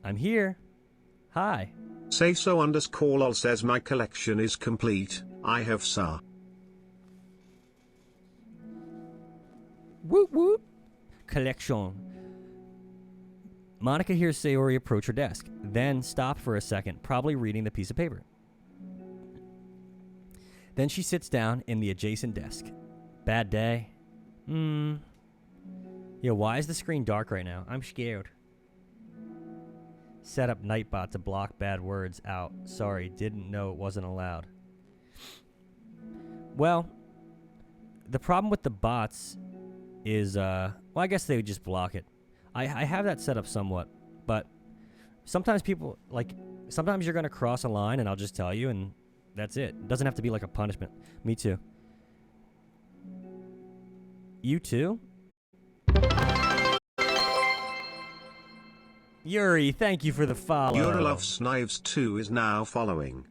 I'm here. Hi. Say so underscore lol says my collection is complete. I have sa. Whoop whoop. Collection. Monica hears Sayori approach her desk, then stop for a second, probably reading the piece of paper. Then she sits down in the adjacent desk. Bad day. Yo, why is the screen dark right now? I'm scared. Set up Nightbot to block bad words out. Sorry, didn't know it wasn't allowed. Well, the problem with the bots is, well, I guess they would just block it. I have that set up somewhat, but Sometimes people, like, sometimes you're going to cross a line and I'll just tell you and that's it. It doesn't have to be like a punishment. Me too. You too? Yuri, thank you for the follow. Yuri Loves Knives 2 is now following.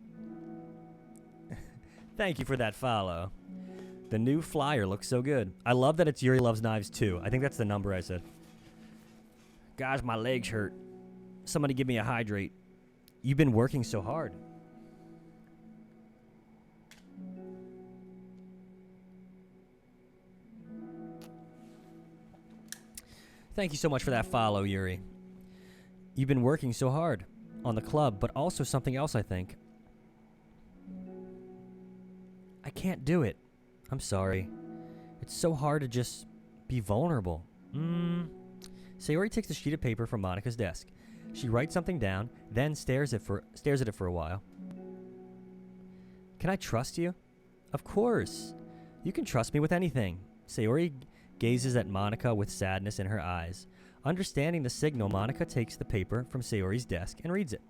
Thank you for that follow. The new flyer looks so good. I love that it's Yuri Loves Knives 2. I think that's the number I said. Guys, my legs hurt. Somebody give me a hydrate. You've been working so hard. Thank you so much for that follow, Yuri. You've been working so hard on the club, but also something else, I think. I can't do it. I'm sorry. It's so hard to just be vulnerable. Sayori takes a sheet of paper from Monica's desk. She writes something down, then stares at it for a while. Can I trust you? Of course. You can trust me with anything. Sayori gazes at Monica with sadness in her eyes. Understanding the signal, Monica takes the paper from Sayori's desk and reads it.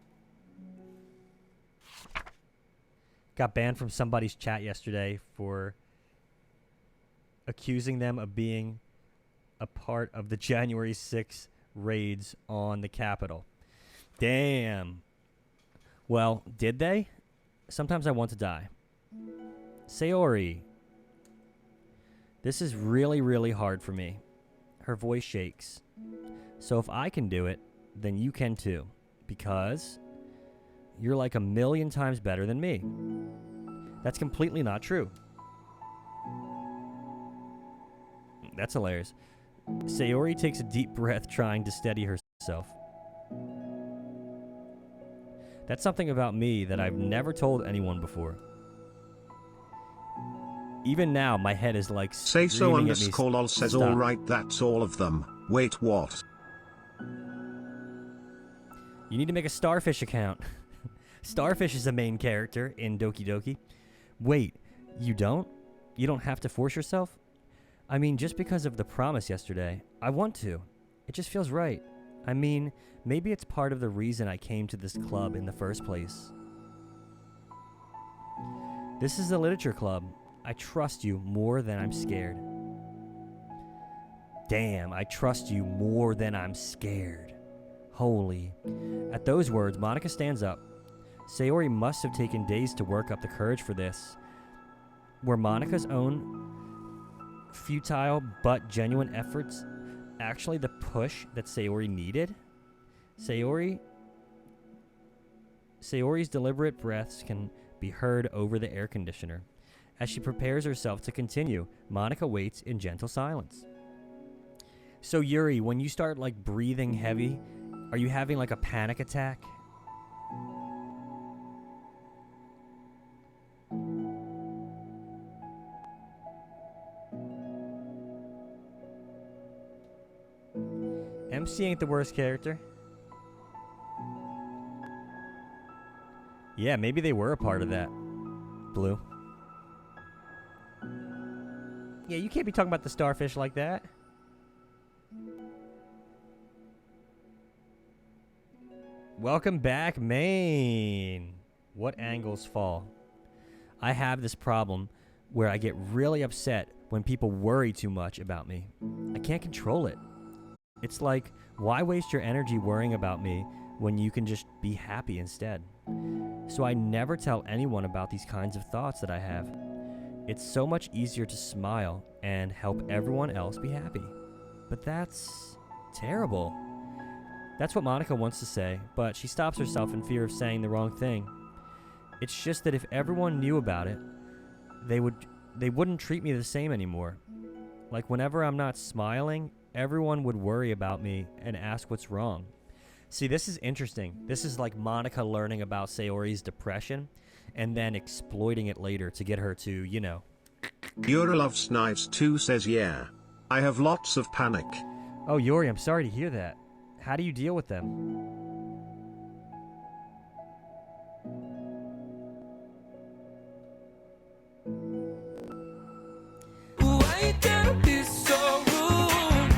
Got banned from somebody's chat yesterday for accusing them of being a part of the January 6th raids on the Capitol. Damn. Well, did they? Sometimes I want to die. Sayori. This is really, really hard for me. Her voice shakes. So if I can do it, then you can too. Because you're like a million times better than me. That's completely not true. That's hilarious. Sayori takes a deep breath, trying to steady herself. That's something about me that I've never told anyone before. Even now, my head is like Say so screaming underscore lol says Stop. alright, that's all of them. Wait, what? You need to make a Starfish account. Starfish is the main character in Doki Doki. Wait, you don't? You don't have to force yourself? I mean, just because of the promise yesterday, I want to. It just feels right. I mean, maybe it's part of the reason I came to this club in the first place. This is a literature club. I trust you more than I'm scared. Damn, I trust you more than I'm scared. Holy. At those words, Monica stands up. Sayori must have taken days to work up the courage for this. Were Monica's own futile but genuine efforts actually the push that Sayori needed? Sayori's deliberate breaths can be heard over the air conditioner. As she prepares herself to continue, Monica waits in gentle silence. So Yuri, when you start like breathing heavy, are you having like a panic attack? MC ain't the worst character. Yeah, maybe they were a part of that. Blue. Yeah, you can't be talking about the Starfish like that. Welcome back, Maine. What angles fall? I have this problem where I get really upset when people worry too much about me. I can't control it. It's like, why waste your energy worrying about me when you can just be happy instead? So I never tell anyone about these kinds of thoughts that I have. It's so much easier to smile and help everyone else be happy. But that's terrible. That's what Monica wants to say, but she stops herself in fear of saying the wrong thing. It's just that if everyone knew about it, they wouldn't treat me the same anymore. Like whenever I'm not smiling, everyone would worry about me and ask what's wrong. See, this is interesting. This is like Monica learning about Sayori's depression and then exploiting it later to get her to, you know. Yuri Loves Knives 2 says yeah. I have lots of panic. Oh, Yuri, I'm sorry to hear that. How do you deal with them? Why can be so rude?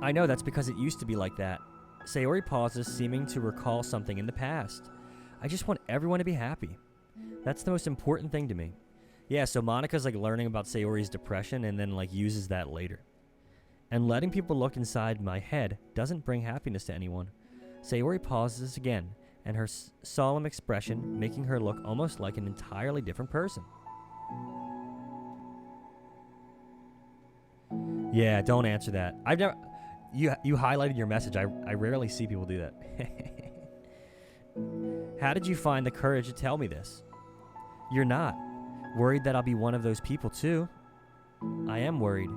I know that's because it used to be like that. Sayori pauses, seeming to recall something in the past. I just want everyone to be happy. That's the most important thing to me. Yeah, so Monika's like learning about Sayori's depression and then like uses that later. And letting people look inside my head doesn't bring happiness to anyone. Sayori pauses again, and her solemn expression making her look almost like an entirely different person. Yeah, don't answer that. I've never... You highlighted your message. I rarely see people do that. How did you find the courage to tell me this? You're not. Worried that I'll be one of those people too? I am worried.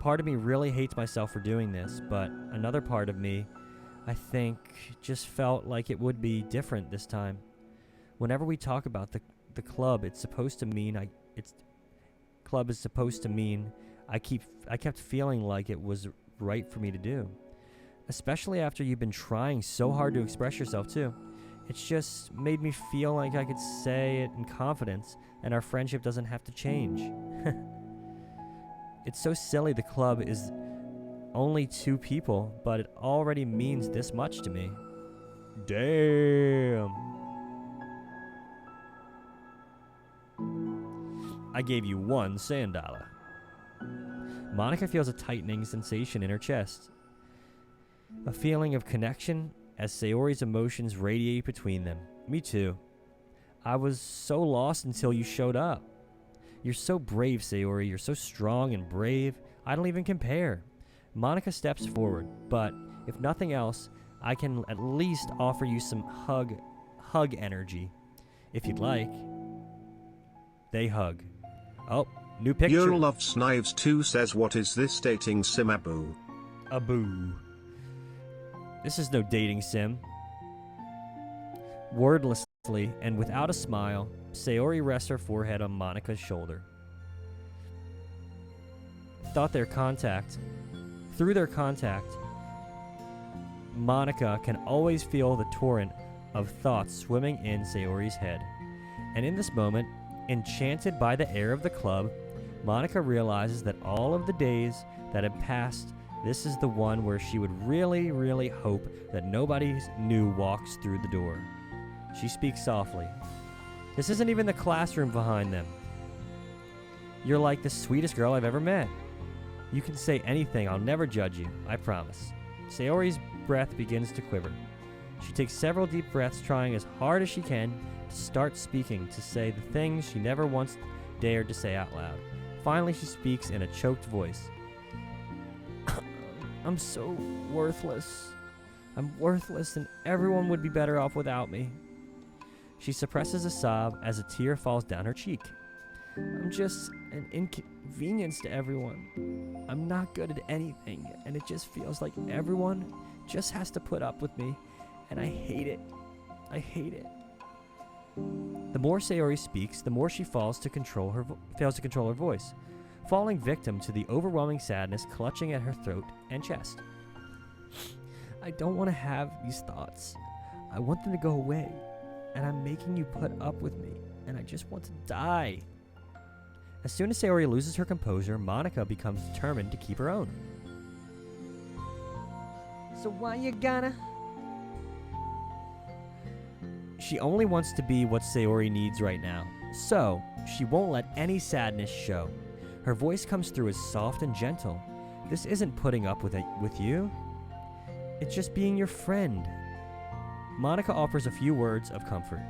Part of me really hates myself for doing this, but another part of me, I think, just felt like it would be different this time. Whenever we talk about the club, it's supposed to mean club is supposed to mean I kept feeling like it was right for me to do. Especially after you've been trying so hard to express yourself too. It's just made me feel like I could say it in confidence and our friendship doesn't have to change. It's so silly the club is only 2 people, but it already means this much to me. Damn. I gave you 1 sand dollar. Monika feels a tightening sensation in her chest. A feeling of connection as Sayori's emotions radiate between them. Me too. I was so lost until you showed up. You're so brave, Sayori. You're so strong and brave. I don't even compare. Monika steps forward, but if nothing else, I can at least offer you some hug energy. If you'd like. They hug. Oh, new picture. Your Love Snives 2 says, what is this dating sim Abu? Abu. This is no dating sim. Wordlessly and without a smile, Sayori rests her forehead on Monika's shoulder. Through their contact, Monika can always feel the torrent of thoughts swimming in Sayori's head. And in this moment, enchanted by the air of the club, Monika realizes that all of the days that have passed, this is the one where she would really, really hope that nobody new walks through the door. She speaks softly. This isn't even the classroom behind them. You're like the sweetest girl I've ever met. You can say anything, I'll never judge you, I promise. Sayori's breath begins to quiver. She takes several deep breaths, trying as hard as she can to start speaking, to say the things she never once dared to say out loud. Finally, she speaks in a choked voice. I'm so worthless. I'm worthless and everyone would be better off without me. She suppresses a sob as a tear falls down her cheek. I'm just an inconvenience to everyone. I'm not good at anything, and it just feels like everyone just has to put up with me, and I hate it. I hate it. The more Sayori speaks, the more she fails to control her voice, falling victim to the overwhelming sadness clutching at her throat and chest. I don't want to have these thoughts. I want them to go away, and I'm making you put up with me, and I just want to die. As soon as Sayori loses her composure, Monika becomes determined to keep her own. So why you gonna? She only wants to be what Sayori needs right now, so she won't let any sadness show. Her voice comes through as soft and gentle. This isn't putting up with you. It's just being your friend. Monika offers a few words of comfort,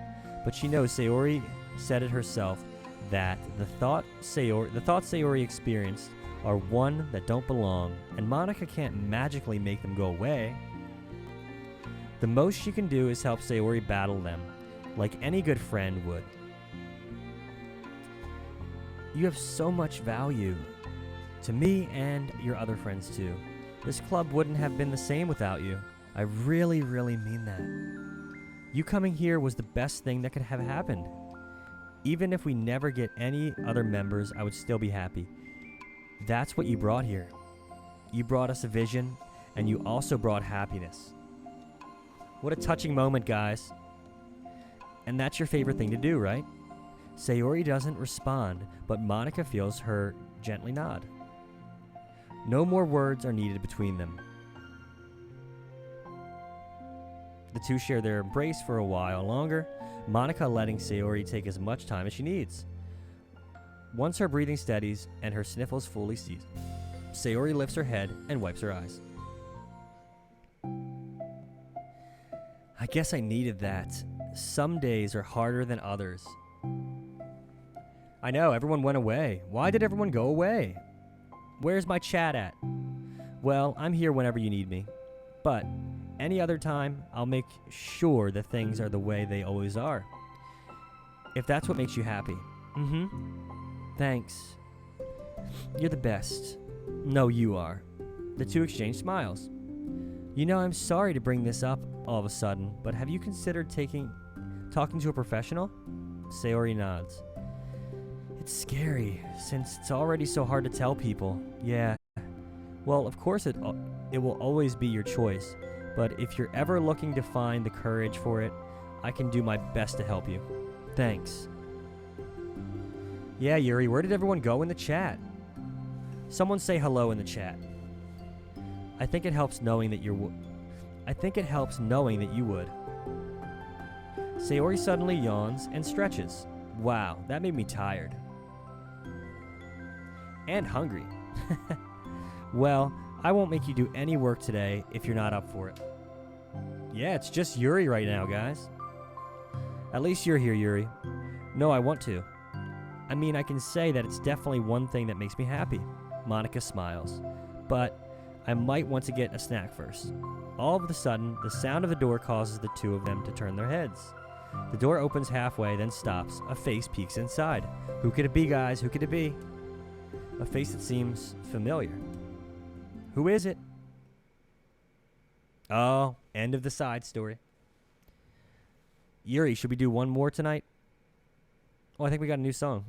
but she knows Sayori said it herself that the thoughts Sayori experienced are one that don't belong, and Monika can't magically make them go away. The most she can do is help Sayori battle them, like any good friend would. You have so much value to me and your other friends too. This club wouldn't have been the same without you. I really, really mean that. You coming here was the best thing that could have happened. Even if we never get any other members, I would still be happy. That's what you brought here. You brought us a vision, and you also brought happiness. What a touching moment, guys. And that's your favorite thing to do, right? Sayori doesn't respond, but Monika feels her gently nod. No more words are needed between them. The two share their embrace for a while longer, Monica letting Sayori take as much time as she needs. Once her breathing steadies and her sniffles fully cease, Sayori lifts her head and wipes her eyes. I guess I needed that. Some days are harder than others. I know, everyone went away. Why did everyone go away? Where's my chat at? Well, I'm here whenever you need me. But any other time, I'll make sure that things are the way they always are. If that's what makes you happy. Thanks. You're the best. No, you are. The two exchange smiles. You know, I'm sorry to bring this up all of a sudden, but have you considered talking to a professional? Sayori nods. It's scary, since it's already so hard to tell people. Yeah. Well, of course it will always be your choice, but if you're ever looking to find the courage for it, I can do my best to help you. Thanks. Yeah, Yuri, where did everyone go in the chat? Someone say hello in the chat. I think it helps knowing that you would. Sayori suddenly yawns and stretches. Wow, that made me tired. And hungry. Well, I won't make you do any work today if you're not up for it. Yeah, it's just Yuri right now, guys. At least you're here, Yuri. No, I want to. I mean, I can say that it's definitely one thing that makes me happy. Monica smiles. But I might want to get a snack first. All of a sudden, the sound of the door causes the two of them to turn their heads. The door opens halfway, then stops. A face peeks inside. Who could it be, guys? Who could it be? A face that seems familiar. Who is it? Oh, end of the side story. Yuri, should we do one more tonight? Oh, I think we got a new song.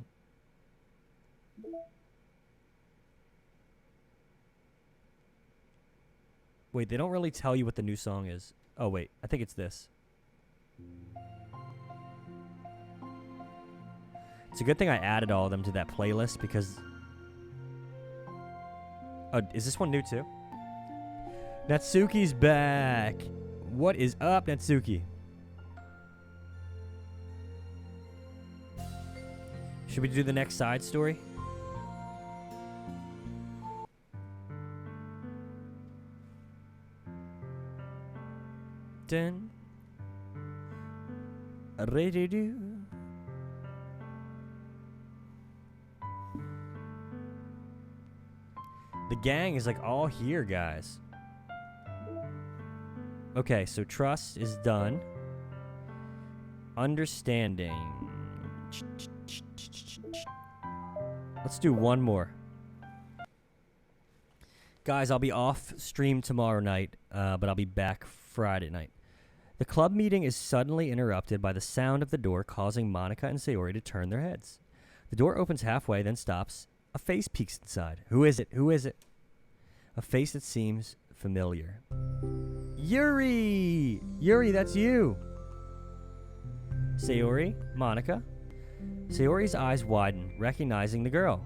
Wait, they don't really tell you what the new song is. Oh, wait. I think it's this. It's a good thing I added all of them to that playlist because... Oh, is this one new too? Natsuki's back. What is up, Natsuki? Should we do the next side story? Dun. Ready do. The gang is like all here, guys. Okay, so trust is done. Understanding. Let's do one more. Guys, I'll be off stream tomorrow night, but I'll be back Friday night. The club meeting is suddenly interrupted by the sound of the door, causing Monica and Sayori to turn their heads. The door opens halfway, then stops. A face peeks inside. Who is it? Who is it? A face that seems familiar. Yuri! Yuri, that's you! Sayori? Monica? Sayori's eyes widen, recognizing the girl.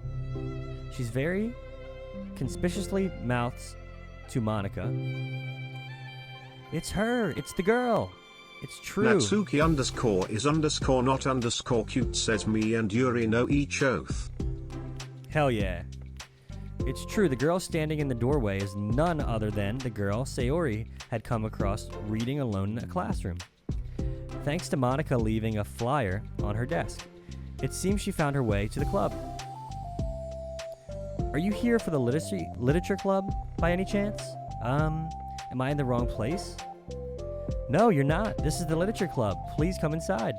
She's very conspicuously mouths to Monica. It's her! It's the girl! It's true. Natsuki _ is _ not _ cute says me and Yuri know each oath. Hell yeah. It's true, the girl standing in the doorway is none other than the girl Sayori had come across reading alone in a classroom. Thanks to Monica leaving a flyer on her desk, it seems she found her way to the club. Are you here for the literature club by any chance? Am I in the wrong place? No, you're not. This is the literature club. Please come inside.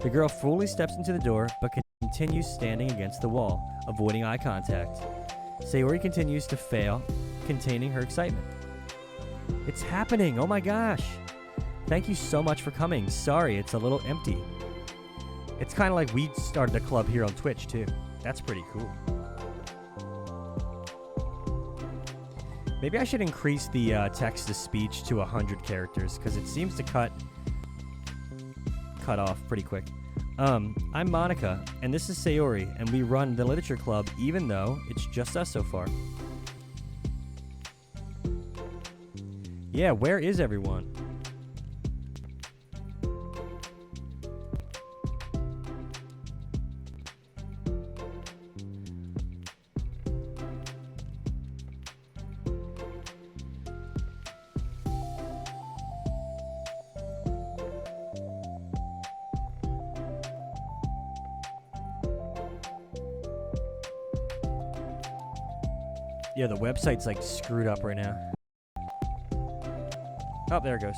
The girl fully steps into the door, but continues standing against the wall, avoiding eye contact. Sayori continues to fail, containing her excitement. It's happening! Oh my gosh! Thank you so much for coming. Sorry, it's a little empty. It's kind of like we started a club here on Twitch, too. That's pretty cool. Maybe I should increase the text-to-speech to 100 characters, because it seems to cut off pretty quick. I'm Monica, and this is Sayori, and we run the literature club even though it's just us so far. Yeah, where is everyone? Yeah, the website's like screwed up right now. Oh, there it goes.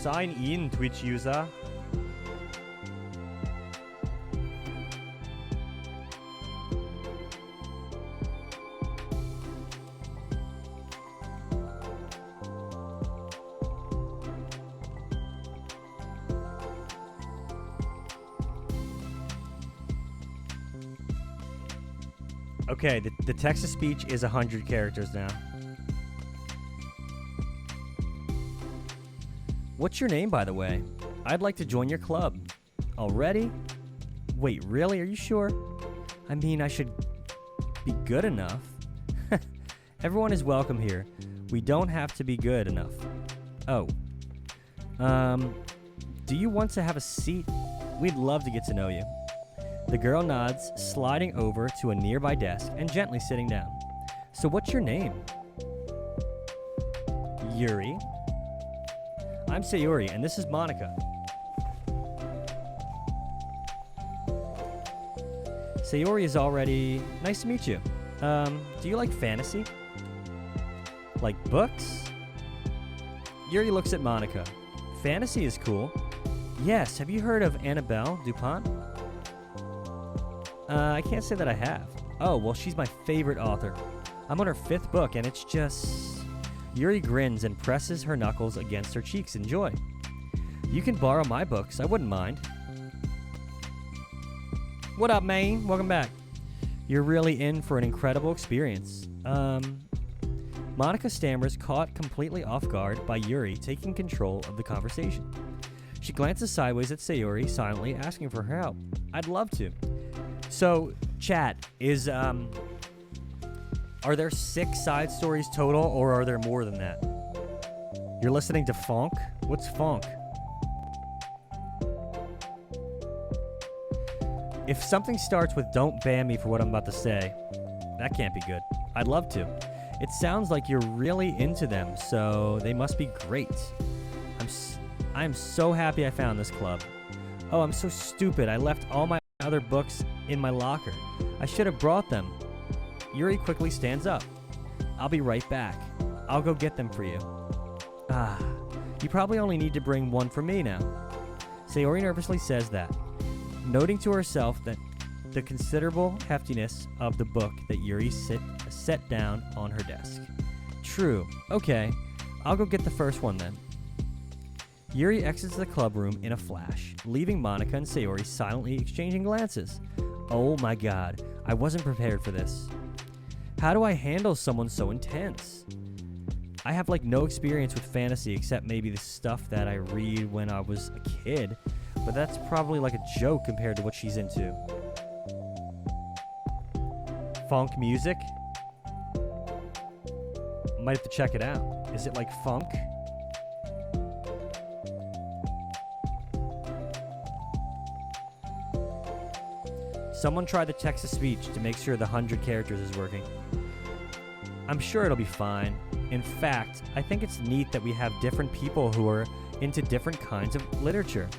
Sign in, Twitch user. Okay, the text-to-speech is 100 characters now. What's your name, by the way? I'd like to join your club. Already? Wait, really? Are you sure? I mean, I should be good enough. Everyone is welcome here. We don't have to be good enough. Oh. Do you want to have a seat? We'd love to get to know you. The girl nods, sliding over to a nearby desk and gently sitting down. So what's your name? Yuri. I'm Sayori, and this is Monica. Sayori is already... Nice to meet you. Do you like fantasy? Like books? Yuri looks at Monica. Fantasy is cool. Yes, have you heard of Annabelle Dupont? I can't say that I have. Oh, well, she's my favorite author. I'm on her 5th book, and it's just... Yuri grins and presses her knuckles against her cheeks in joy. You can borrow my books. I wouldn't mind. What up, man? Welcome back. You're really in for an incredible experience. Monica stammers, caught completely off guard by Yuri taking control of the conversation. She glances sideways at Sayori, silently asking for her help. I'd love to. So, chat, is, are there 6 side stories total, or are there more than that? You're listening to Funk? What's Funk? If something starts with don't ban me for what I'm about to say, that can't be good. I'd love to. It sounds like you're really into them, so they must be great. I'm so happy I found this club. Oh, I'm so stupid. I left all my other books in my locker. I should have brought them. Yuri quickly stands up. I'll be right back. I'll go get them for you. Ah, you probably only need to bring one for me now. Sayori nervously says that, noting to herself that the considerable heftiness of the book that Yuri set down on her desk. True. Okay, I'll go get the first one then. Yuri exits the club room in a flash, leaving Monica and Sayori silently exchanging glances. Oh my god, I wasn't prepared for this. How do I handle someone so intense? I have like no experience with fantasy except maybe the stuff that I read when I was a kid, but that's probably like a joke compared to what she's into. Funk music? Might have to check it out. Is it like funk? Someone try the text-to-speech to make sure the 100 characters is working. I'm sure it'll be fine. In fact, I think it's neat that we have different people who are into different kinds of literature.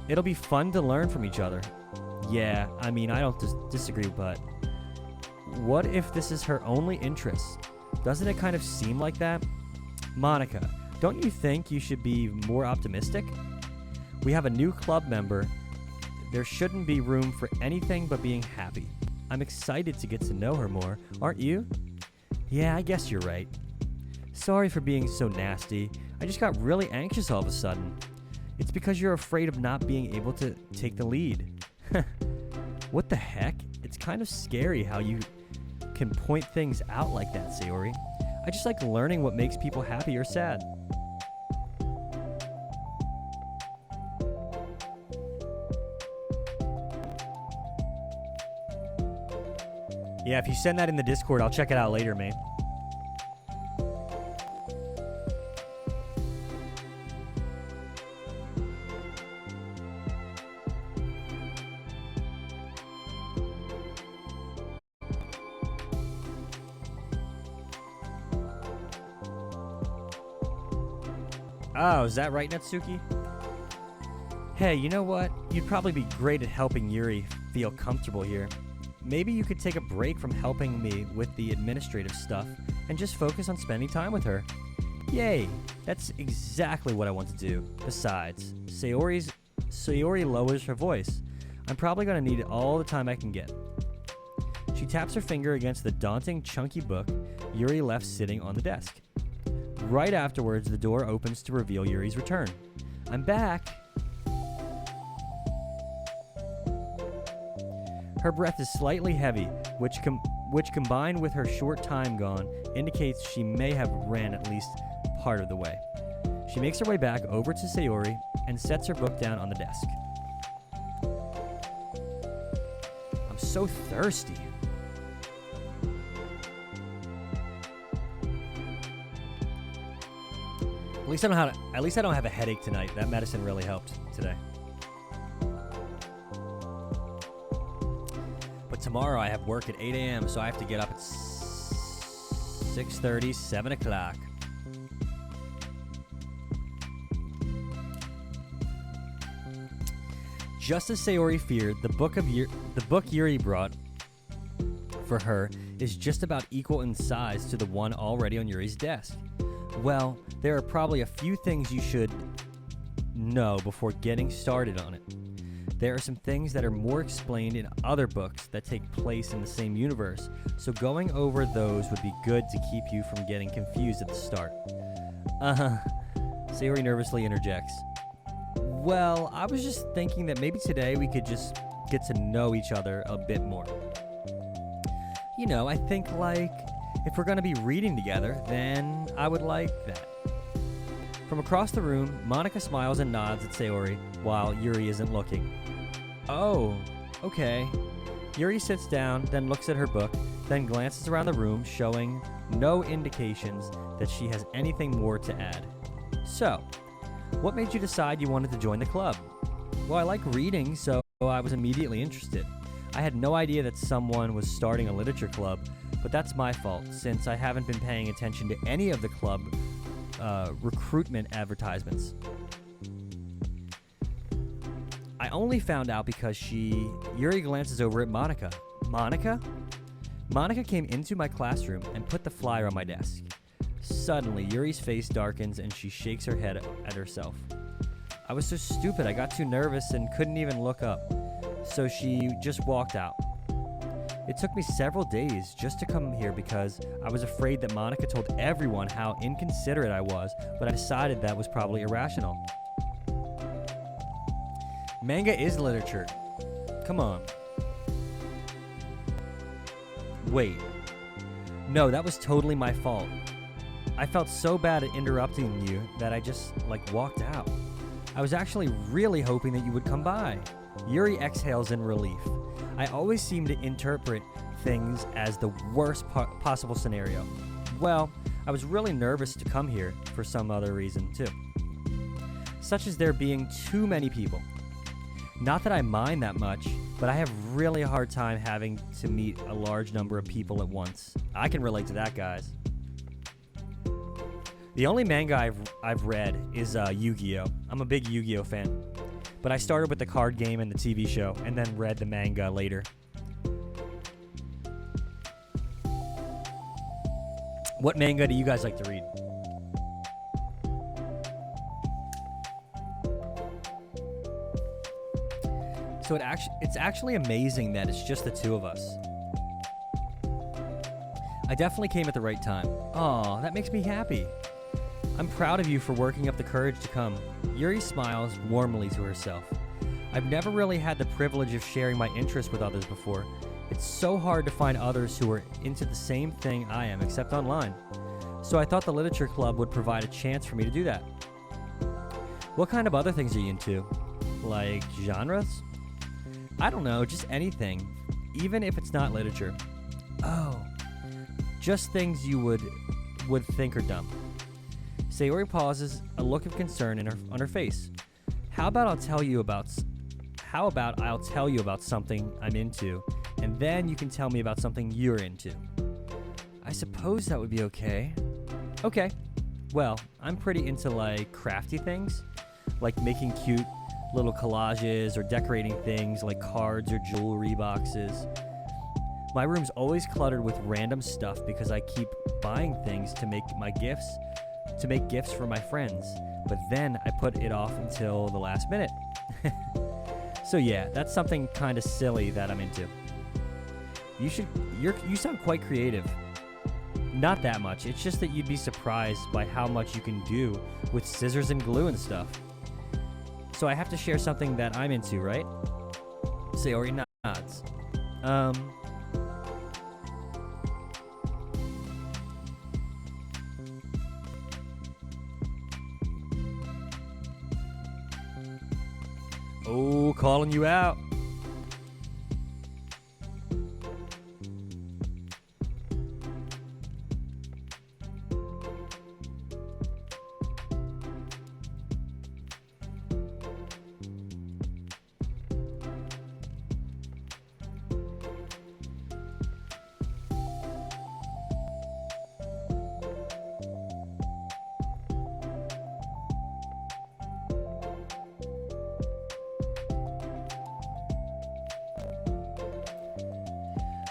It'll be fun to learn from each other. Yeah, I mean, I don't disagree, but what if this is her only interest? Doesn't it kind of seem like that? Monica, don't you think you should be more optimistic? We have a new club member. There shouldn't be room for anything but being happy. I'm excited to get to know her more, aren't you? Yeah, I guess you're right. Sorry for being so nasty. I just got really anxious all of a sudden. It's because you're afraid of not being able to take the lead. What the heck? It's kind of scary how you can point things out like that, Sayori. I just like learning what makes people happy or sad. Yeah, if you send that in the Discord, I'll check it out later, man. Oh, is that right, Natsuki? Hey, you know what? You'd probably be great at helping Yuri feel comfortable here. maybe you could take a break from helping me with the administrative stuff and just focus on spending time with her. Yay! That's exactly what I want to do. Besides, Sayori lowers her voice. I'm probably going to need all the time I can get. She taps her finger against the daunting, chunky book Yuri left sitting on the desk. Right afterwards, the door opens to reveal Yuri's return. I'm back! Her breath is slightly heavy, which combined with her short time gone, indicates she may have ran at least part of the way. She makes her way back over to Sayori and sets her book down on the desk. I'm so thirsty. At least I don't have a headache tonight. That medicine really helped today. But tomorrow I have work at 8 a.m., so I have to get up at 6:30, 7 o'clock. Just as Sayori feared, the book Yuri brought for her is just about equal in size to the one already on Yuri's desk. Well, there are probably a few things you should know before getting started on it. There are some things that are more explained in other books that take place in the same universe, so going over those would be good to keep you from getting confused at the start. Sayori nervously interjects. Well, I was just thinking that maybe today we could just get to know each other a bit more. You know, I think like, if we're going to be reading together, then I would like that. From across the room, Monica smiles and nods at Sayori while Yuri isn't looking. Oh, okay. Yuri sits down, then looks at her book, then glances around the room, showing no indications that she has anything more to add. So, what made you decide you wanted to join the club? Well, I like reading, so I was immediately interested. I had no idea that someone was starting a literature club, but that's my fault, since I haven't been paying attention to any of the club recruitment advertisements. I only found out because Yuri glances over at Monica. Monica? Monica came into my classroom and put the flyer on my desk. Suddenly, Yuri's face darkens and she shakes her head at herself. I was so stupid, I got too nervous and couldn't even look up. So she just walked out. It took me several days just to come here because I was afraid that Monica told everyone how inconsiderate I was, but I decided that was probably irrational. Manga is literature. Come on. Wait. No, that was totally my fault. I felt so bad at interrupting you that I just, walked out. I was actually really hoping that you would come by. Yuri exhales in relief. I always seem to interpret things as the worst possible scenario. Well, I was really nervous to come here for some other reason, too. Such as there being too many people. Not that I mind that much, but I have really a hard time having to meet a large number of people at once. I can relate to that, guys. The only manga I've read is Yu-Gi-Oh! I'm a big Yu-Gi-Oh! Fan. But I started with the card game and the TV show, and then read the manga later. What manga do you guys like to read? So it's actually amazing that it's just the two of us. I definitely came at the right time. Aw, that makes me happy. I'm proud of you for working up the courage to come. Yuri smiles warmly to herself. I've never really had the privilege of sharing my interests with others before. It's so hard to find others who are into the same thing I am, except online. So I thought the literature club would provide a chance for me to do that. What kind of other things are you into? Like genres? I don't know, just anything. Even if it's not literature. Oh, just things you would think are dumb. Sayori pauses, a look of concern on her face. How about I'll tell you about something I'm into, and then you can tell me about something you're into. I suppose that would be okay. Okay. Well, I'm pretty into crafty things, like making cute little collages or decorating things like cards or jewelry boxes. My room's always cluttered with random stuff because I keep buying things to make gifts for my friends, but then I put it off until the last minute. So yeah, that's something kind of silly that I'm into. You sound quite creative. Not that much. It's just that you'd be surprised by how much you can do with scissors and glue and stuff. So I have to share something that I'm into, right? Sayori nods. Oh, calling you out.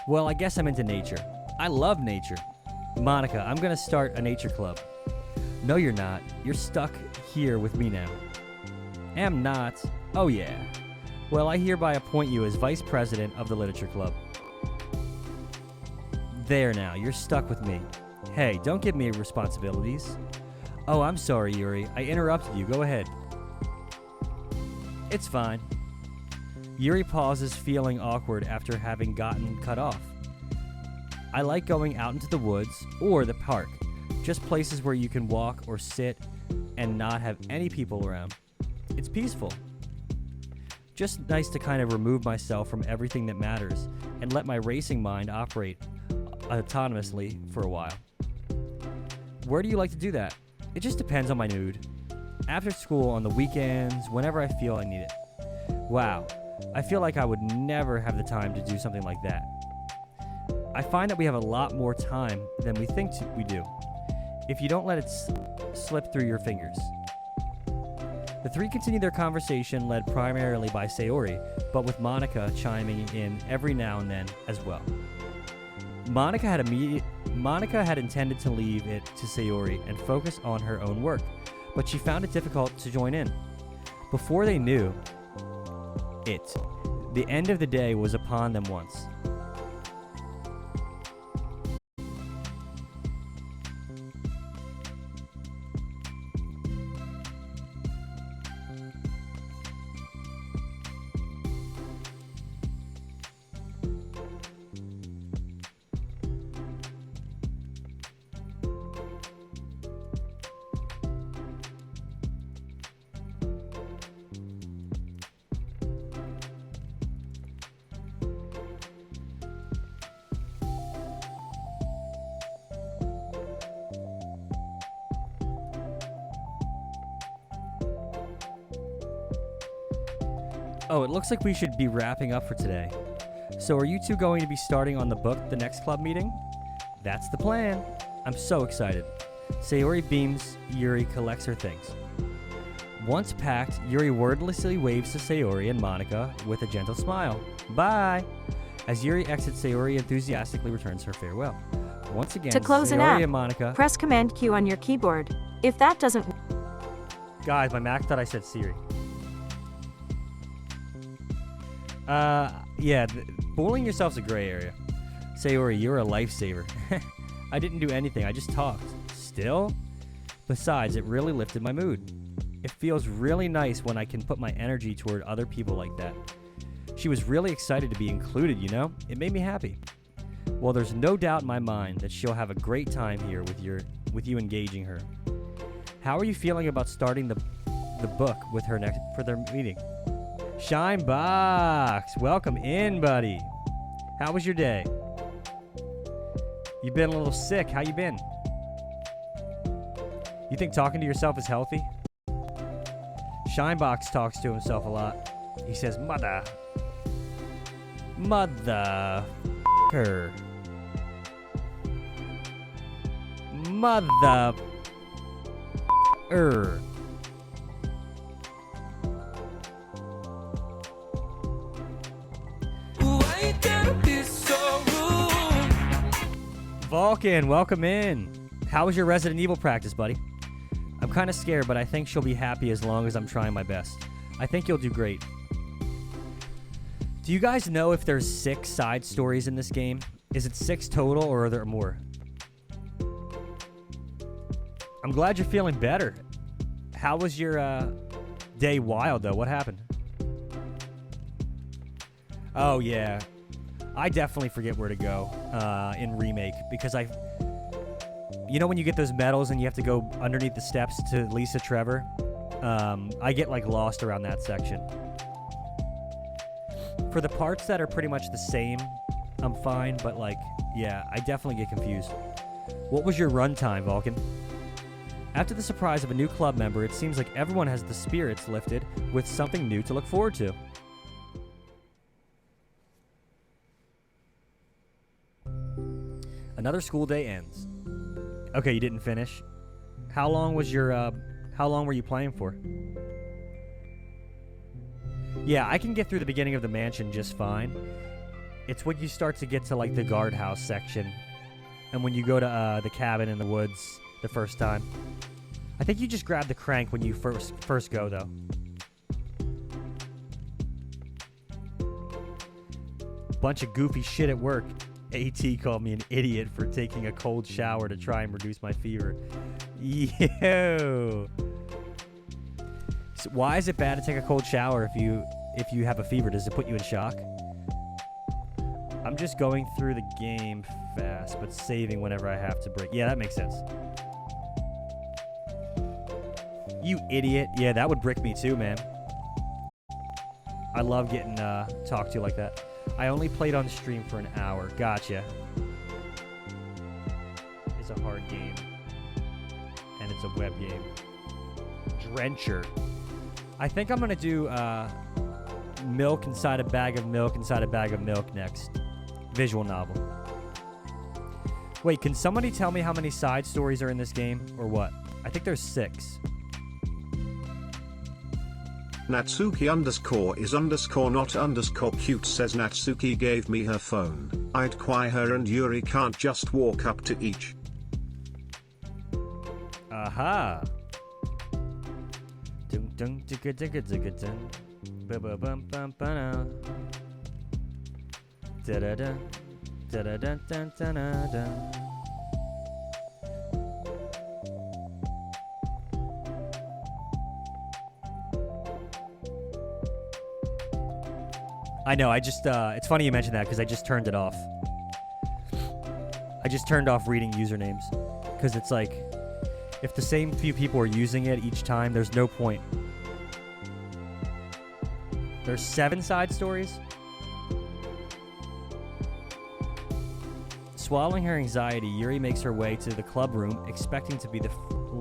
Well, I guess I'm into nature. I love nature. Monica, I'm gonna start a nature club. No, you're not. You're stuck here with me now. Am not. Oh, yeah. Well, I hereby appoint you as vice president of the literature club. There now, you're stuck with me. Hey, don't give me responsibilities. Oh, I'm sorry, Yuri. I interrupted you. Go ahead. It's fine. Yuri pauses, feeling awkward after having gotten cut off. I like going out into the woods or the park, just places where you can walk or sit and not have any people around. It's peaceful. Just nice to kind of remove myself from everything that matters and let my racing mind operate autonomously for a while. Where do you like to do that? It just depends on my mood. After school, on the weekends, whenever I feel I need it. Wow. I feel like I would never have the time to do something like that. I find that we have a lot more time than we think we do, if you don't let it slip through your fingers. The three continue their conversation, led primarily by Sayori, but with Monica chiming in every now and then as well. Monica had intended to leave it to Sayori and focus on her own work, but she found it difficult to join in. Before they knew it, the end of the day was upon them once. Oh, it looks like we should be wrapping up for today. So are you two going to be starting on the book the next club meeting? That's the plan. I'm so excited. Sayori beams. Yuri collects her things. Once packed, Yuri wordlessly waves to Sayori and Monica with a gentle smile. Bye! As Yuri exits, Sayori enthusiastically returns her farewell. Once again, To close an Sayori app, and Monica... press Command Q on your keyboard. If that doesn't... Guys, my Mac thought I said Siri. Yeah, bullying yourself's a gray area. Sayori, you're a lifesaver. I didn't do anything, I just talked. Still? Besides, it really lifted my mood. It feels really nice when I can put my energy toward other people like that. She was really excited to be included, you know? It made me happy. Well, there's no doubt in my mind that she'll have a great time here with you engaging her. How are you feeling about starting the book with her next for their meeting? Shine Box, welcome in, buddy. How was your day? You've been a little sick. How you been? You think talking to yourself is healthy? Shinebox talks to himself a lot. He says, mother. Mother-f***er. Mother-f***er. Why you gotta be so rude? Vulcan, welcome in. How was your Resident Evil practice, buddy? I'm kind of scared, but I think she'll be happy as long as I'm trying my best. I think you'll do great. Do you guys know if there's 6 side stories in this game? Is it 6 total, or are there more? I'm glad you're feeling better. How was your day wild, though? What happened? Oh, yeah. I definitely forget where to go in Remake because you know when you get those medals and you have to go underneath the steps to Lisa Trevor? I get like lost around that section. For the parts that are pretty much the same, I'm fine, but like, yeah, I definitely get confused. What was your run time, Vulcan? After the surprise of a new club member, it seems like everyone has the spirits lifted with something new to look forward to. Another school day ends. Okay, you didn't finish. How long was your, how long were you playing for? Yeah, I can get through the beginning of the mansion just fine. It's when you start to get to, like, the guardhouse section. And when you go to, the cabin in the woods the first time. I think you just grab the crank when you first go, though. Bunch of goofy shit at work. AT called me an idiot for taking a cold shower to try and reduce my fever. Yo. So why is it bad to take a cold shower if you have a fever? Does it put you in shock? I'm just going through the game fast, but saving whenever I have to break. Yeah, that makes sense. You idiot. Yeah, that would brick me too, man. I love getting talked to like that. I only played on stream for an hour. Gotcha. It's a hard game. And it's a web game. Drencher. I think I'm going to do milk inside a bag of milk inside a bag of milk next. Visual novel. Wait, can somebody tell me how many side stories are in this game? Or what? I think there's 6. Natsuki underscore is underscore not underscore cute says Natsuki gave me her phone. I'd cry her and Yuri can't just walk up to each. Aha. Dun dun digga digga digga dun. Ba ba bum bum ba na. Da da da. Da da da da da da da. I know, I just, it's funny you mentioned that because I just turned it off. I just turned off reading usernames because it's like, if the same few people are using it each time, there's no point. There's 7 side stories? Swallowing her anxiety, Yuri makes her way to the club room, expecting to be the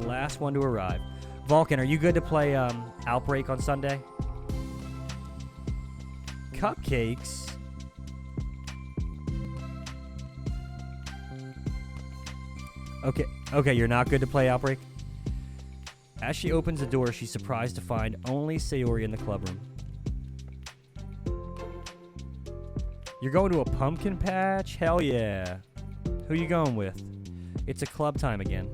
last one to arrive. Vulcan, are you good to play Outbreak on Sunday? Cupcakes? Okay, you're not good to play Outbreak? As she opens the door, she's surprised to find only Sayori in the club room. You're going to a pumpkin patch? Hell yeah. Who you going with? It's a club time again.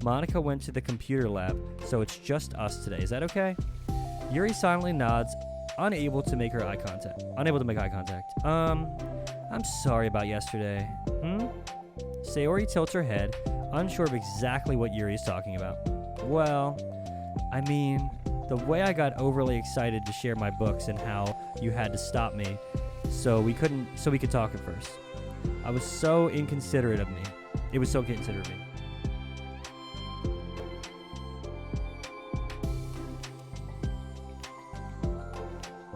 Monica went to the computer lab, so it's just us today. Is that okay? Yuri silently nods, unable to make eye contact. I'm sorry about yesterday. Sayori tilts her head, unsure of exactly what Yuri is talking about. Well, I mean, the way I got overly excited to share my books and how you had to stop me so we could talk at first. I was so inconsiderate of me. It was so considerate of me.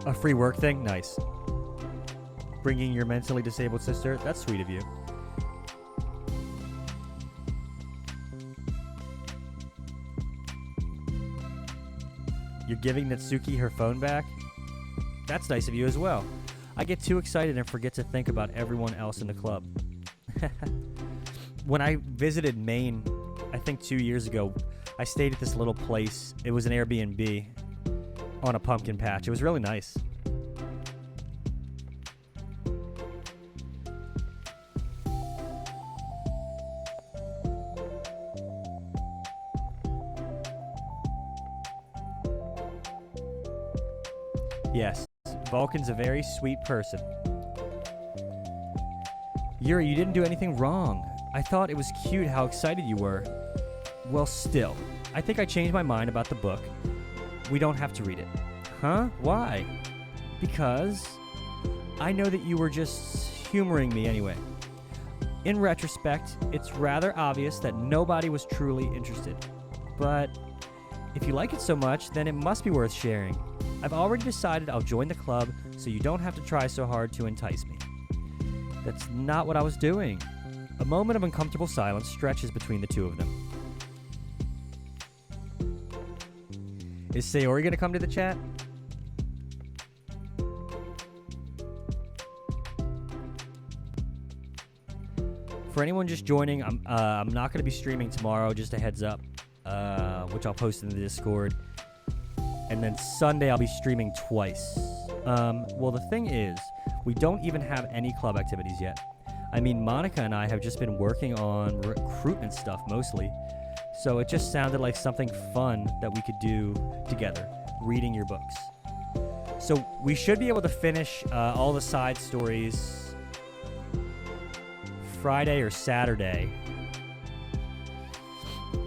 A free work thing? Nice. Bringing your mentally disabled sister? That's sweet of you. You're giving Natsuki her phone back? That's nice of you as well. I get too excited and forget to think about everyone else in the club. When I visited Maine, I think 2 years ago, I stayed at this little place. It was an Airbnb on a pumpkin patch. It was really nice. Yes, Vulcan's a very sweet person. Yuri, you didn't do anything wrong. I thought it was cute how excited you were. Well, still, I think I changed my mind about the book. We don't have to read it. Huh? Why? Because I know that you were just humoring me anyway. In retrospect, it's rather obvious that nobody was truly interested. But if you like it so much, then it must be worth sharing. I've already decided I'll join the club, so you don't have to try so hard to entice me. That's not what I was doing. A moment of uncomfortable silence stretches between the two of them. Is Sayori going to come to the chat? For anyone just joining, I'm not going to be streaming tomorrow, just a heads up, which I'll post in the Discord. And then Sunday I'll be streaming twice. Well, the thing is, we don't even have any club activities yet. I mean, Monica and I have just been working on recruitment stuff mostly. So it just sounded like something fun that we could do together, reading your books. So we should be able to finish all the side stories Friday or Saturday.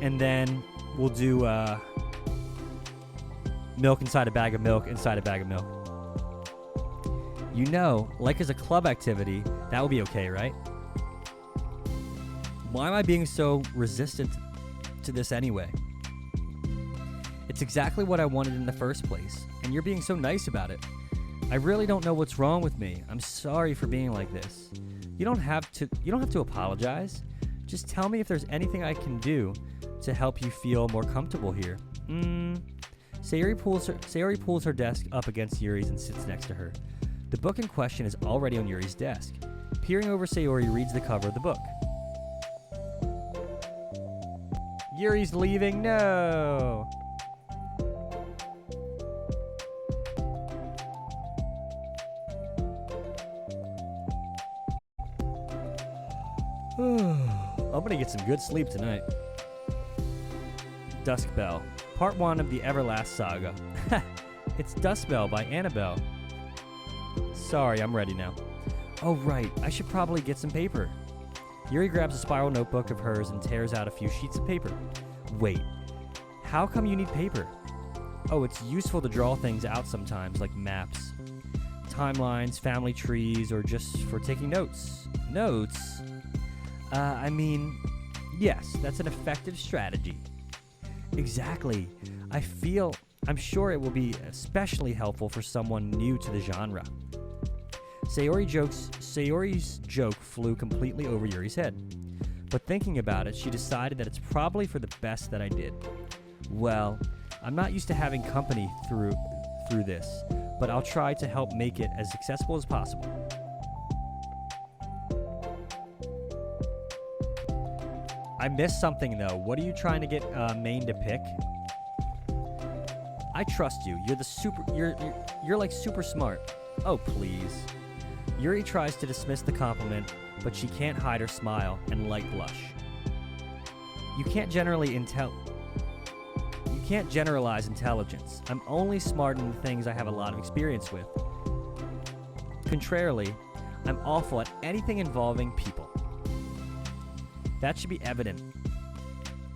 And then we'll do milk inside a bag of milk inside a bag of milk. You know, like as a club activity, that would be okay, right? Why am I being so resistant to this anyway? It's exactly what I wanted in the first place, and you're being so nice about it. I really don't know what's wrong with me. I'm sorry for being like this. You don't have to apologize. Just tell me if there's anything I can do to help you feel more comfortable here. Sayori pulls her desk up against Yuri's and sits next to her. The book in question is already on Yuri's desk. Peering over, Sayori reads the cover of the book. Yuri's leaving? No! I'm gonna get some good sleep tonight. Duskbell, Part 1 of the Everlast Saga. It's Duskbell by Annabelle. Sorry, I'm ready now. Oh right, I should probably get some paper. Yuri grabs a spiral notebook of hers and tears out a few sheets of paper. Wait, how come you need paper? Oh, it's useful to draw things out sometimes, like maps, timelines, family trees, or just for taking notes. Notes? I mean, yes, that's an effective strategy. Exactly. I'm sure it will be especially helpful for someone new to the genre. Sayori's joke flew completely over Yuri's head. But thinking about it, she decided that it's probably for the best that I did. Well, I'm not used to having company through this, but I'll try to help make it as accessible as possible. I missed something though. What are you trying to get Maine to pick? I trust you. You're like super smart. Oh, please. Yuri tries to dismiss the compliment, but she can't hide her smile and light blush. You can't generalize intelligence. I'm only smart in the things I have a lot of experience with. Contrarily, I'm awful at anything involving people. That should be evident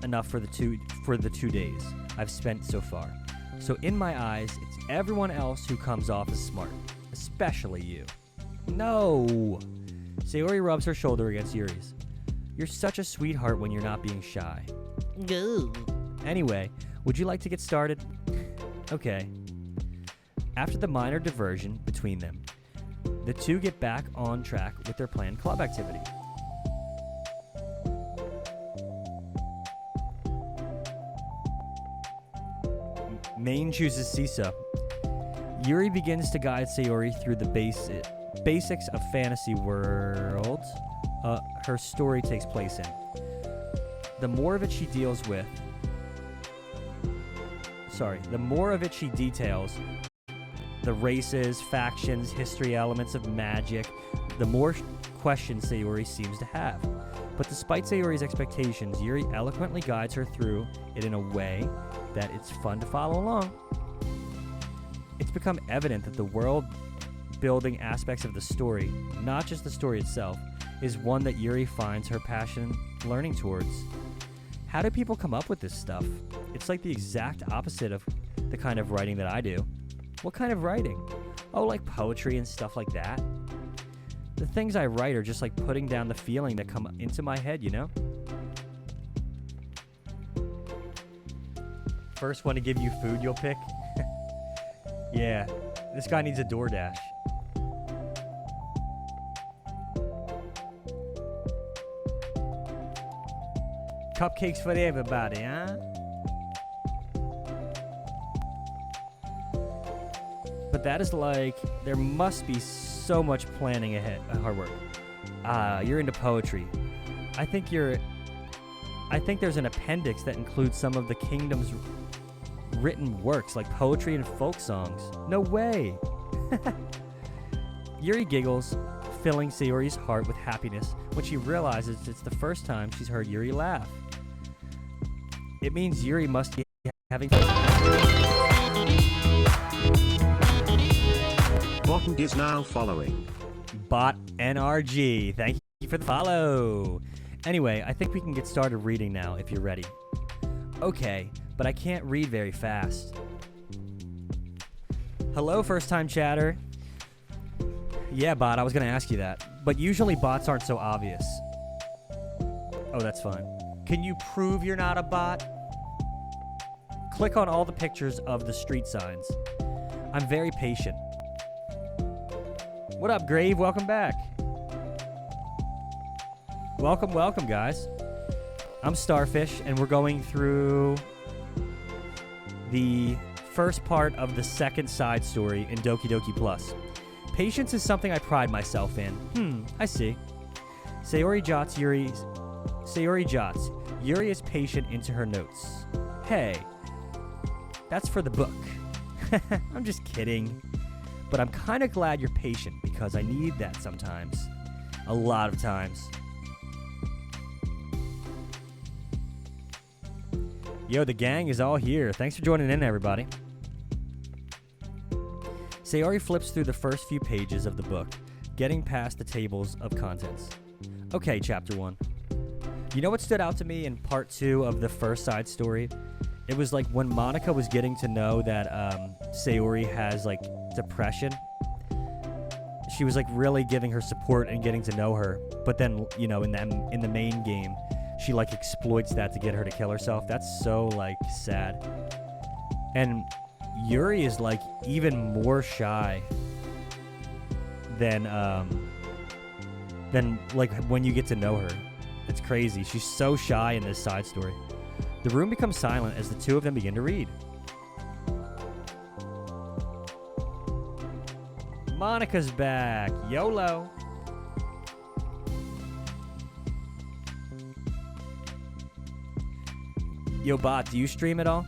enough for the 2 days I've spent so far. So in my eyes, it's everyone else who comes off as smart, especially you. No! Sayori rubs her shoulder against Yuri's. You're such a sweetheart when you're not being shy. Go. Anyway, would you like to get started? Okay. After the minor diversion between them, the two get back on track with their planned club activity. Maine chooses Sisa. Yuri begins to guide Sayori through the basics of fantasy world her story takes place in. The more of it she details, the races, factions, history elements of magic, the more questions Sayori seems to have. But despite Sayori's expectations, Yuri eloquently guides her through it in a way that it's fun to follow along. It's become evident that the world building aspects of the story, not just the story itself, is one that Yuri finds her passion learning towards. How do people come up with this stuff? It's like the exact opposite of the kind of writing that I do. What kind of writing? Oh, like poetry and stuff like that. The things I write are just like putting down the feeling that come into my head, you know? First one to give you food you'll pick? Yeah, this guy needs a DoorDash. Cupcakes for everybody, huh? But that is like, there must be so much planning ahead, hard work. You're into poetry. I think there's an appendix that includes some of the kingdom's written works, like poetry and folk songs. No way! Yuri giggles, filling Sayori's heart with happiness when she realizes it's the first time she's heard Yuri laugh. It means Yuri must be having fun. Bottom is now following. Bot NRG, thank you for the follow. Anyway, I think we can get started reading now if you're ready. Okay, but I can't read very fast. Hello, first-time chatter. Yeah, bot, I was going to ask you that. But usually bots aren't so obvious. Oh, that's fine. Can you prove you're not a bot? Click on all the pictures of the street signs. I'm very patient. What up, Grave? Welcome back. Welcome, welcome, guys. I'm Starfish, and we're going through the first part of the second side story in Doki Doki Plus. Patience is something I pride myself in. I see. Sayori jots Yuri is patient into her notes. Hey, that's for the book. I'm just kidding. But I'm kind of glad you're patient because I need that sometimes. A lot of times. Yo, the gang is all here. Thanks for joining in, everybody. Sayori flips through the first few pages of the book, getting past the tables of contents. Okay, chapter 1. You know what stood out to me in part 2 of the first side story? It was like when Monica was getting to know that Sayori has like depression. She was like really giving her support and getting to know her. But then, you know, in the main game, she like exploits that to get her to kill herself. That's so like sad. And Yuri is like even more shy than like when you get to know her. It's crazy. She's so shy in this side story. The room becomes silent as the two of them begin to read. Monica's back. YOLO. Yo, bot, do you stream at all?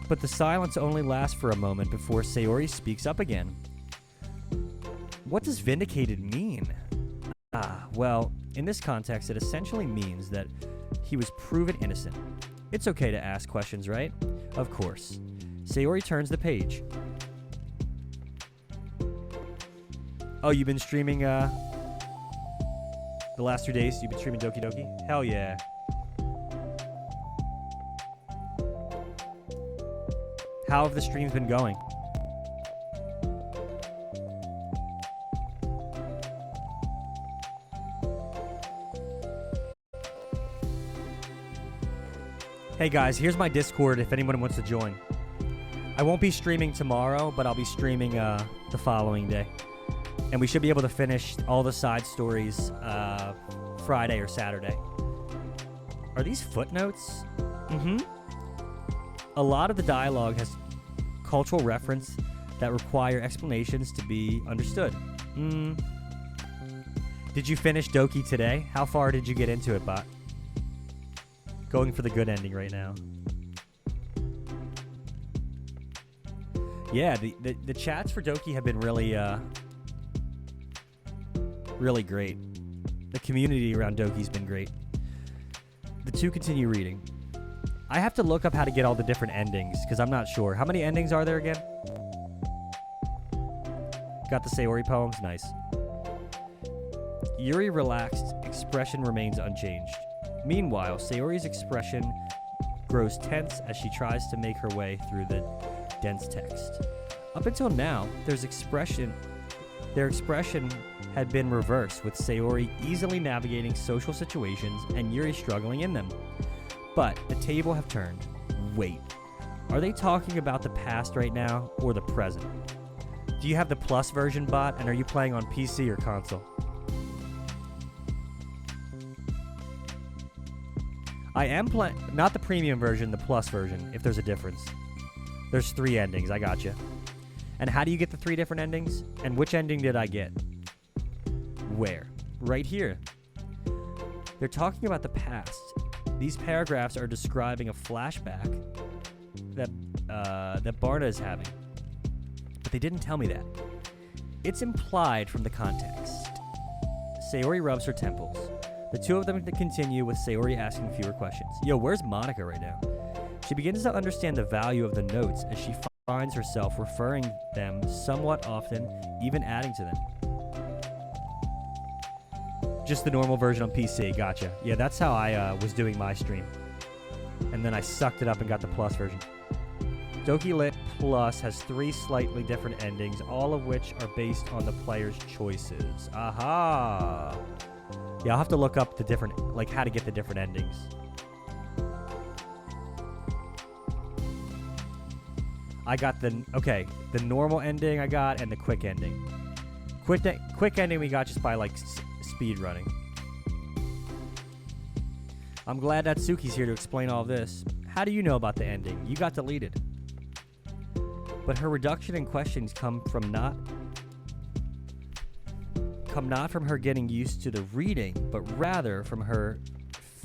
But the silence only lasts for a moment before Sayori speaks up again. What does vindicated mean? Well, in this context, it essentially means that he was proven innocent. It's okay to ask questions, right? Of course. Sayori turns the page. Oh, you've been streaming, the last 2 days? You've been streaming Doki Doki? Hell yeah. How have the streams been going? Hey guys, here's my Discord if anyone wants to join. I won't be streaming tomorrow, but I'll be streaming the following day. And we should be able to finish all the side stories Friday or Saturday. Are these footnotes? Mm-hmm. A lot of the dialogue has cultural reference that require explanations to be understood. Did you finish Doki today? How far did you get into it, bot? Going for the good ending right now. Yeah, the chats for Doki have been really really great. The community around Doki's been great. The two continue reading. I have to look up how to get all the different endings because I'm not sure. How many endings are there again? Got the Sayori poems? Nice. Yuri relaxed, expression remains unchanged. Meanwhile, Sayori's expression grows tense as she tries to make her way through the dense text. Up until now, their expression had been reversed, with Sayori easily navigating social situations and Yuri struggling in them. But the table have turned. Wait, are they talking about the past right now or the present? Do you have the Plus version bot, and are you playing on PC or console? I am playing, not the premium version, the Plus version, if there's a difference. There's 3 endings, I gotcha. And how do you get the 3 different endings? And which ending did I get? Where? Right here. They're talking about the past. These paragraphs are describing a flashback that Barna is having. But they didn't tell me that. It's implied from the context. Sayori rubs her temples. The two of them continue, with Sayori asking fewer questions. Yo, where's Monica right now? She begins to understand the value of the notes as she finds herself referring them somewhat often, even adding to them. Just the normal version on PC, gotcha. Yeah, that's how I was doing my stream. And then I sucked it up and got the Plus version. Doki Lit Plus has 3 slightly different endings, all of which are based on the player's choices. Aha! Yeah, I'll have to look up the different, like how to get the different endings. I got the normal ending I got and the quick ending. Quick ending we got just by like speed running. I'm glad that Suki's here to explain all this. How do you know about the ending? You got deleted. But her reduction in questions come not from her getting used to the reading, but rather from her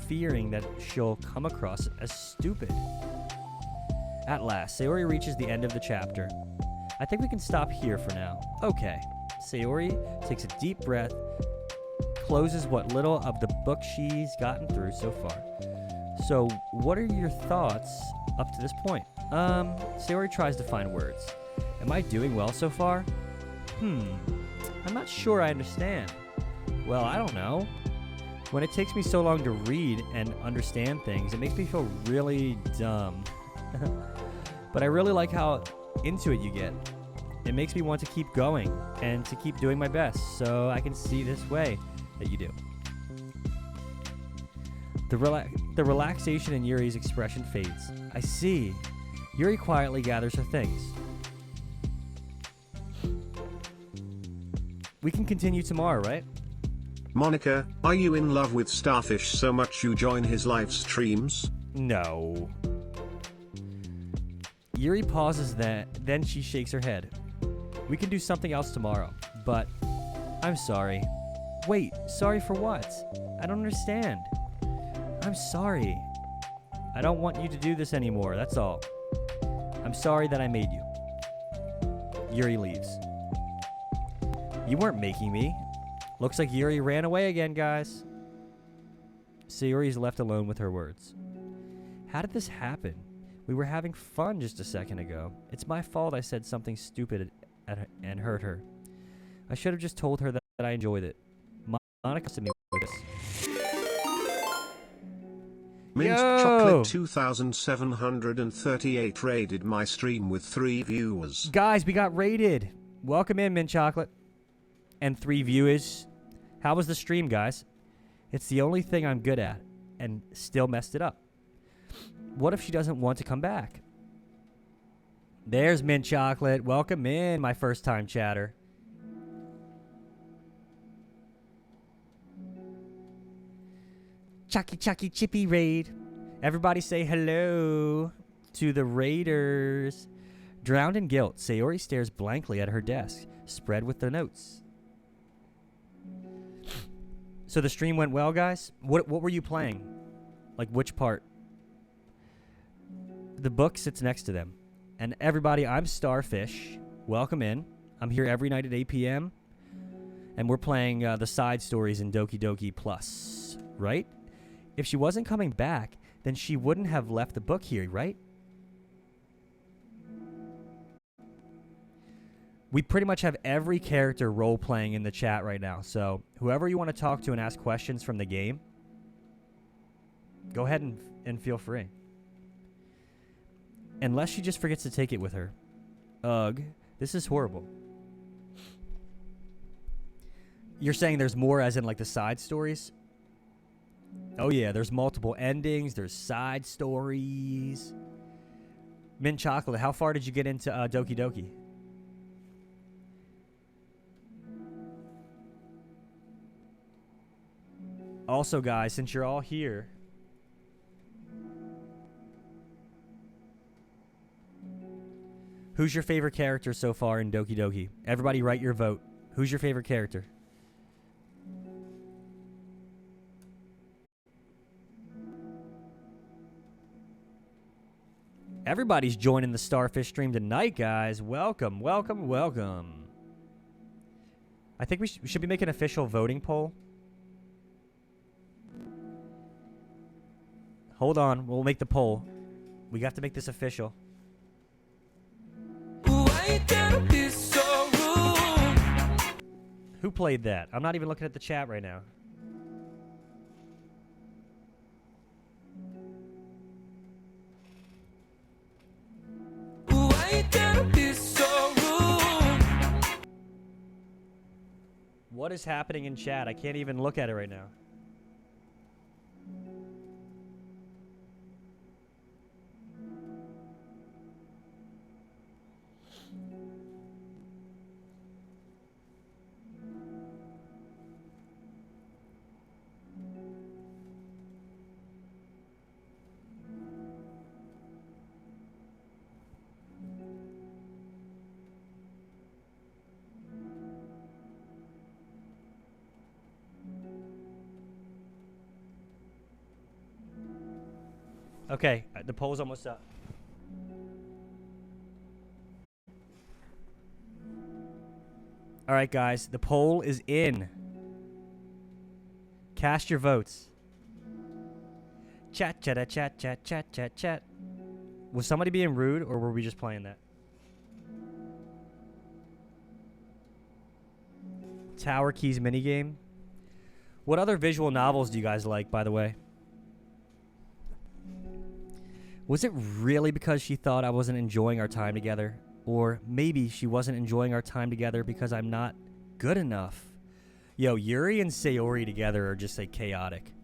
fearing that she'll come across as stupid. At last, Sayori reaches the end of the chapter. I think we can stop here for now. Okay. Sayori takes a deep breath, closes what little of the book she's gotten through so far. So, what are your thoughts up to this point? Sayori tries to find words. Am I doing well so far? I'm not sure I understand. Well, I don't know. When it takes me so long to read and understand things, it makes me feel really dumb. But I really like how into it you get. It makes me want to keep going and to keep doing my best, so I can see this way that you do. The relaxation in Yuri's expression fades. I see. Yuri quietly gathers her things. We can continue tomorrow, right? Monica, are you in love with Starfish so much you join his live streams? No. Yuri pauses, then she shakes her head. We can do something else tomorrow, but I'm sorry. Wait, sorry for what? I don't understand. I'm sorry. I don't want you to do this anymore, that's all. I'm sorry that I made you. Yuri leaves. You weren't making me. Looks like Yuri ran away again, guys. Sayori is left alone with her words. How did this happen? We were having fun just a second ago. It's my fault I said something stupid and hurt her. I should have just told her that I enjoyed it. Monica sent me with this. Mint Yo! Chocolate 2738 raided my stream with 3 viewers. Guys, we got raided. Welcome in, Mint Chocolate. And 3 viewers. How was the stream, guys? It's the only thing I'm good at, and still messed it up. What if she doesn't want to come back? There's Mint Chocolate. Welcome in, my first time chatter. Chucky Chippy raid. Everybody say hello to the raiders. Drowned in guilt, Sayori stares blankly at her desk, spread with the notes. So the stream went well, guys? What were you playing? Like, which part? The book sits next to them. And everybody, I'm Starfish. Welcome in. I'm here every night at 8 p.m. And we're playing the side stories in Doki Doki Plus, right? If she wasn't coming back, then she wouldn't have left the book here, right? We pretty much have every character role-playing in the chat right now. So whoever you want to talk to and ask questions from the game, go ahead and feel free. Unless she just forgets to take it with her. Ugh. This is horrible. You're saying there's more as in like the side stories? Oh yeah, there's multiple endings. There's side stories. Mint Chocolate, how far did you get into Doki Doki? Also, guys, since you're all here, who's your favorite character so far in Doki Doki? Everybody write your vote. Who's your favorite character? Everybody's joining the Starfish stream tonight, guys. Welcome, welcome, welcome. I think we should be making an official voting poll. Hold on, we'll make the poll. We have to make this official. Why gotta be so rude? Who played that? I'm not even looking at the chat right now. Why gotta be so rude? What is happening in chat? I can't even look at it right now. Okay, the poll's almost up. All right, guys, the poll is in. Cast your votes. Chat, chat, chat, chat, chat, chat, chat. Was somebody being rude, or were we just playing that? Tower Keys minigame. What other visual novels do you guys like, by the way? Was it really because she thought I wasn't enjoying our time together? Or maybe she wasn't enjoying our time together because I'm not good enough? Yo, Yuri and Sayori together are just like chaotic.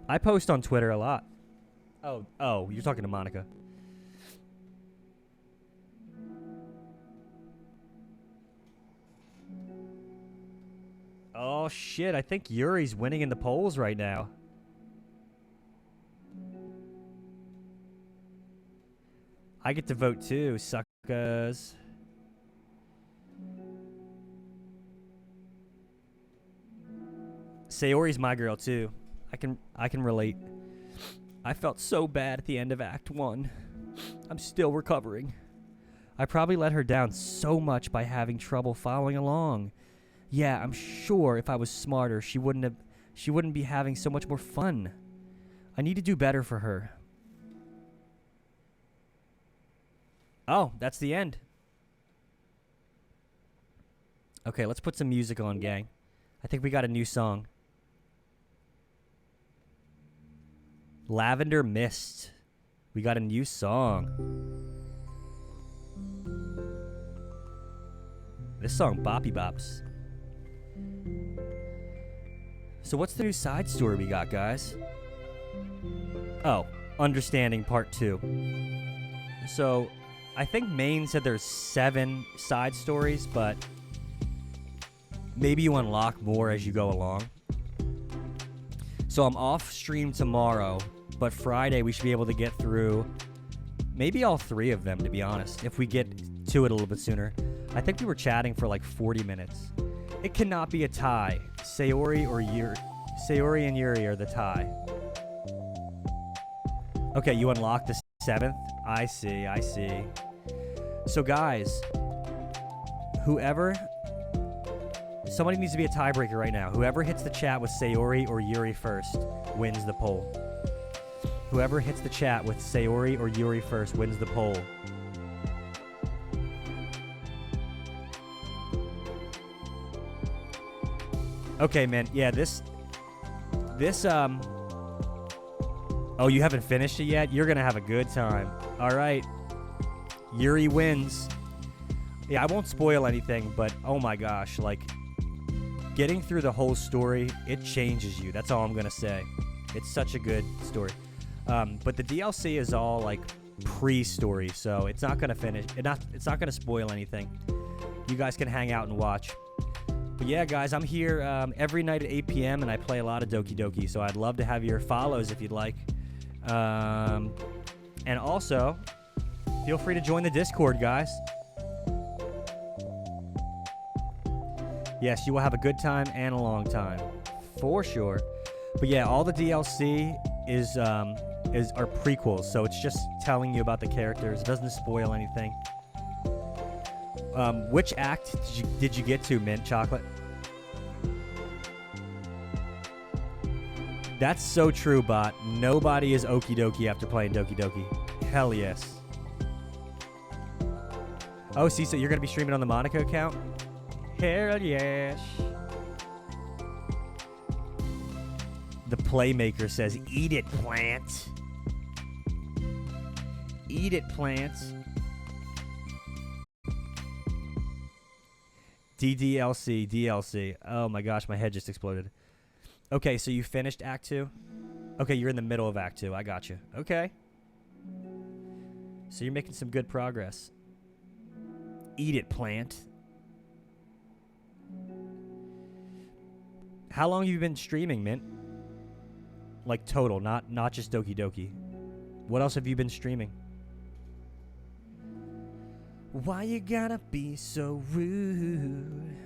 I post on Twitter a lot. Oh, you're talking to Monica. Oh, shit. I think Yuri's winning in the polls right now. I get to vote too, suckers. Sayori's my girl too. I can relate. I felt so bad at the end of Act 1. I'm still recovering. I probably let her down so much by having trouble following along. Yeah, I'm sure if I was smarter, she wouldn't be having so much more fun. I need to do better for her. Oh, that's the end. Okay, let's put some music on, gang. I think we got a new song. Lavender Mist. We got a new song. This song boppy bops. So what's the new side story we got, guys? Oh, Understanding Part 2. So, I think Maine said there's 7 side stories, but maybe you unlock more as you go along. So I'm off stream tomorrow, but Friday we should be able to get through maybe all 3 of them, to be honest, if we get to it a little bit sooner. I think we were chatting for like 40 minutes. It cannot be a tie. Sayori and Yuri are the tie. Okay, you unlocked the 7th? I see. So guys, somebody needs to be a tiebreaker right now. Whoever hits the chat with Sayori or Yuri first wins the poll. Whoever hits the chat with Sayori or Yuri first wins the poll. Okay, man. Yeah, this, oh, you haven't finished it yet? You're gonna have a good time. All right. Yuri wins. Yeah, I won't spoil anything, but oh my gosh, like, getting through the whole story, it changes you. That's all I'm gonna say. It's such a good story. But the DLC is all like pre-story, so it's not gonna finish. It's not gonna spoil anything. You guys can hang out and watch. But yeah, guys, I'm here every night at 8 p.m. and I play a lot of Doki Doki, so I'd love to have your follows if you'd like. And also, feel free to join the Discord, guys. Yes, you will have a good time and a long time, for sure. But yeah, all the DLC are prequels, so it's just telling you about the characters. It doesn't spoil anything. Which act did you get to, Mint Chocolate? That's so true, bot. Nobody is okie dokie after playing Doki Doki. Hell yes. Oh, see, so you're gonna be streaming on the Monaco account? Hell yes. The Playmaker says, "Eat it, plant. Eat it, plants." DDLC, DLC. Oh my gosh, my head just exploded. Okay, so you finished Act 2? Okay, you're in the middle of Act 2. I got you. Okay. So you're making some good progress. Eat it, plant. How long have you been streaming, Mint? Like total, not just Doki Doki. What else have you been streaming? Why you gotta be so rude?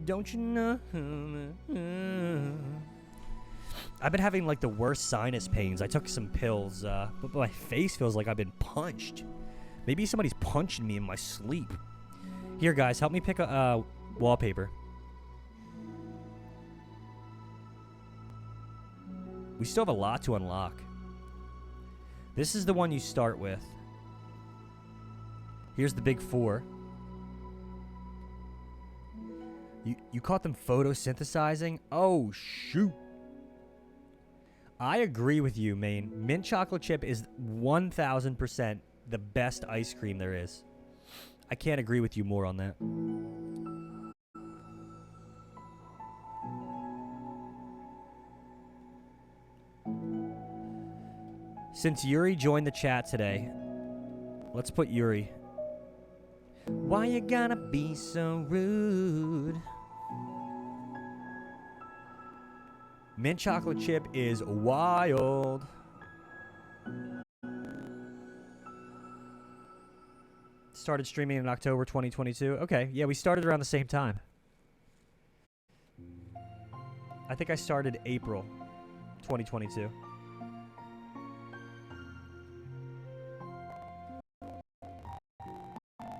Don't you know? I've been having like the worst sinus pains. I took some pills, but my face feels like I've been punched. Maybe somebody's punching me in my sleep. Here, guys, help me pick a wallpaper. We still have a lot to unlock. This is the one you start with. Here's the big 4. You caught them photosynthesizing? Oh, shoot. I agree with you, Maine. Mint chocolate chip is 1000% the best ice cream there is. I can't agree with you more on that. Since Yuri joined the chat today, let's put Yuri. Why you gotta be so rude? Mint chocolate chip is wild. Started streaming in October 2022. Okay, yeah, we started around the same time. I think I started April 2022.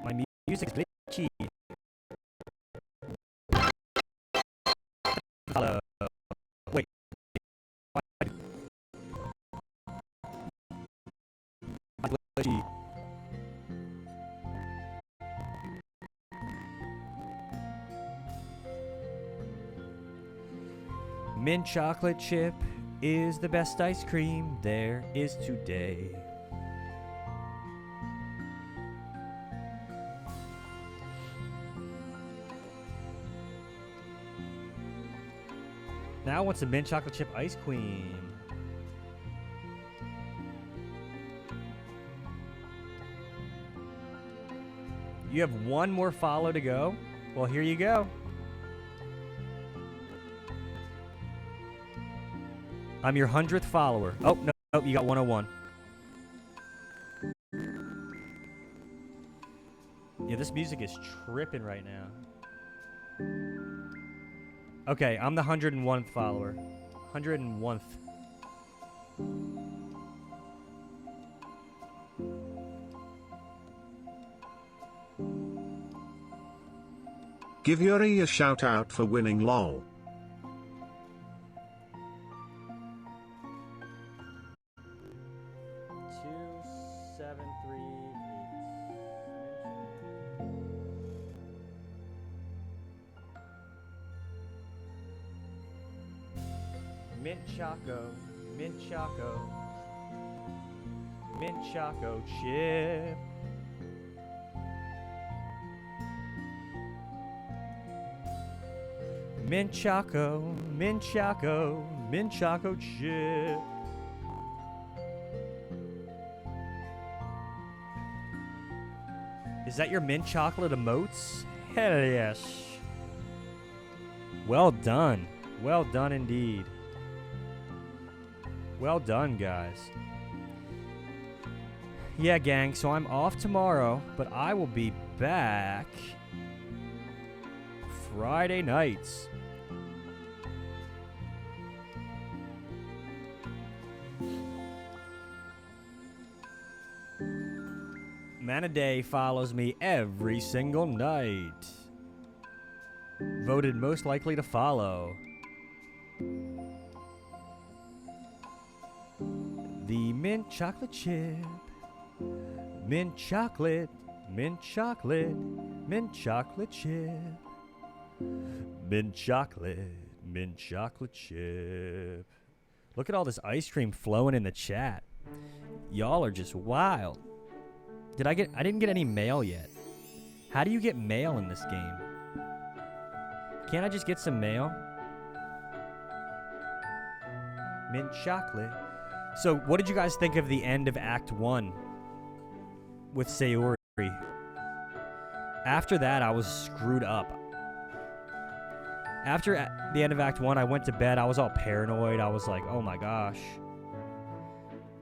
My music is glitchy. Hello. Wait. Glitchy. Mint chocolate chip is the best ice cream there is today. Now I want some mint chocolate chip ice cream. You have one more follow to go? Well, here you go. I'm your 100th follower. Oh, no, no, you got 101. Yeah, this music is tripping right now. Okay, I'm the 101th follower. 101th. Give Yuri a shout out for winning lol. Mint Choco, Mint Choco, Mint Choco chip. Mint Choco, Mint Choco, Mint Choco chip. Is that your mint chocolate emotes? Hell yes. Well done. Well done indeed. Well done, guys. Yeah, gang, so I'm off tomorrow, but I will be back Friday nights. Manaday follows me every single night. Voted most likely to follow. The mint chocolate chip. Mint chocolate. Mint chocolate. Mint chocolate chip. Mint chocolate. Mint chocolate chip. Look at all this ice cream flowing in the chat. Y'all are just wild. I didn't get any mail yet. How do you get mail in this game? Can't I just get some mail? Mint chocolate. So, what did you guys think of the end of Act 1 with Sayori? After that, I was screwed up. After the end of Act 1, I went to bed. I was all paranoid. I was like, oh my gosh.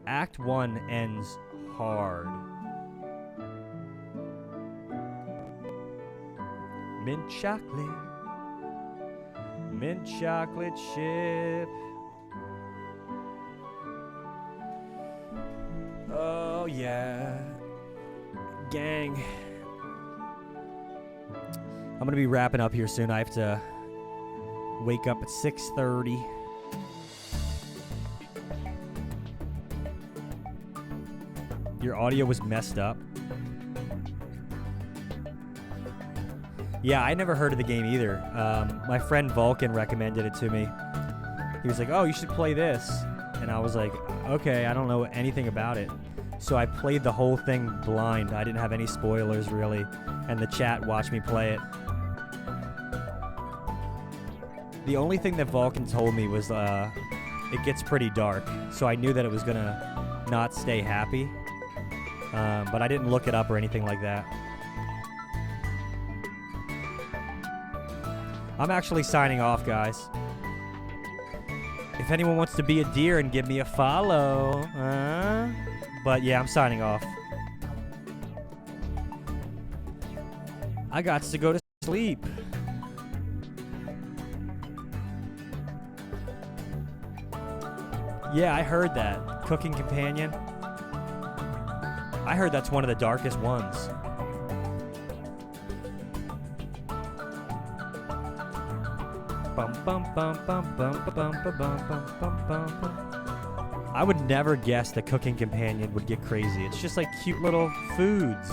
Act 1 ends hard. Mint chocolate. Mint chocolate chip. Oh, yeah. Gang. I'm going to be wrapping up here soon. I have to wake up at 6:30. Your audio was messed up. Yeah, I never heard of the game either. My friend Vulcan recommended it to me. He was like, oh, you should play this. And I was like, okay, I don't know anything about it. So I played the whole thing blind. I didn't have any spoilers, really. And the chat watched me play it. The only thing that Vulcan told me was it gets pretty dark. So I knew that it was going to not stay happy. But I didn't look it up or anything like that. I'm actually signing off, guys. If anyone wants to be a deer and give me a follow, but yeah, I'm signing off. I got to go to sleep. Yeah, I heard that. Cooking Companion. I heard that's one of the darkest ones. I would never guess the Cooking Companion would get crazy. It's just like cute little foods.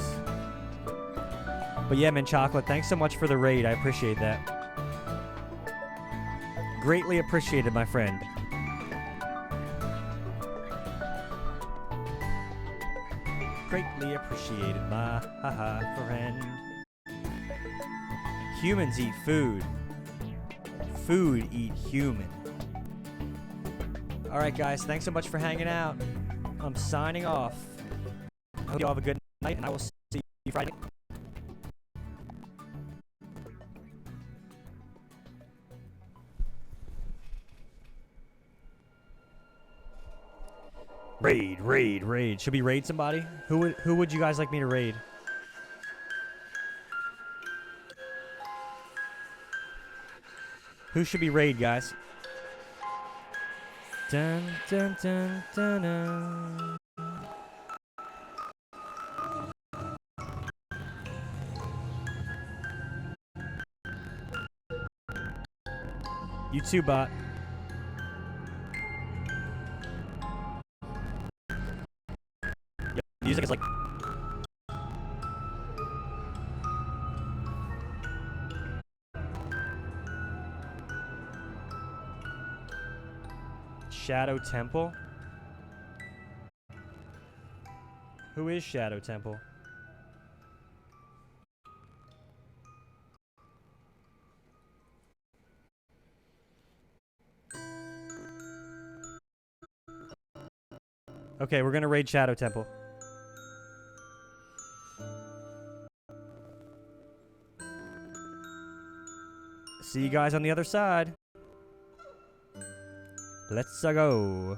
But yeah, man, Chocolate, thanks so much for the raid. I appreciate that. Greatly appreciated, my friend. Greatly appreciated, my friend. Humans eat food. Food eat human. All right, guys. Thanks so much for hanging out. I'm signing off. Hope you all have a good night, and I will see you Friday. Raid. Should we raid somebody? Who would you guys like me to raid? Who should be raid, guys? Dun dun dun dun dun. You too, bot. music is like. Shadow Temple? Who is Shadow Temple? Okay, we're gonna raid Shadow Temple. See you guys on the other side. Let's go.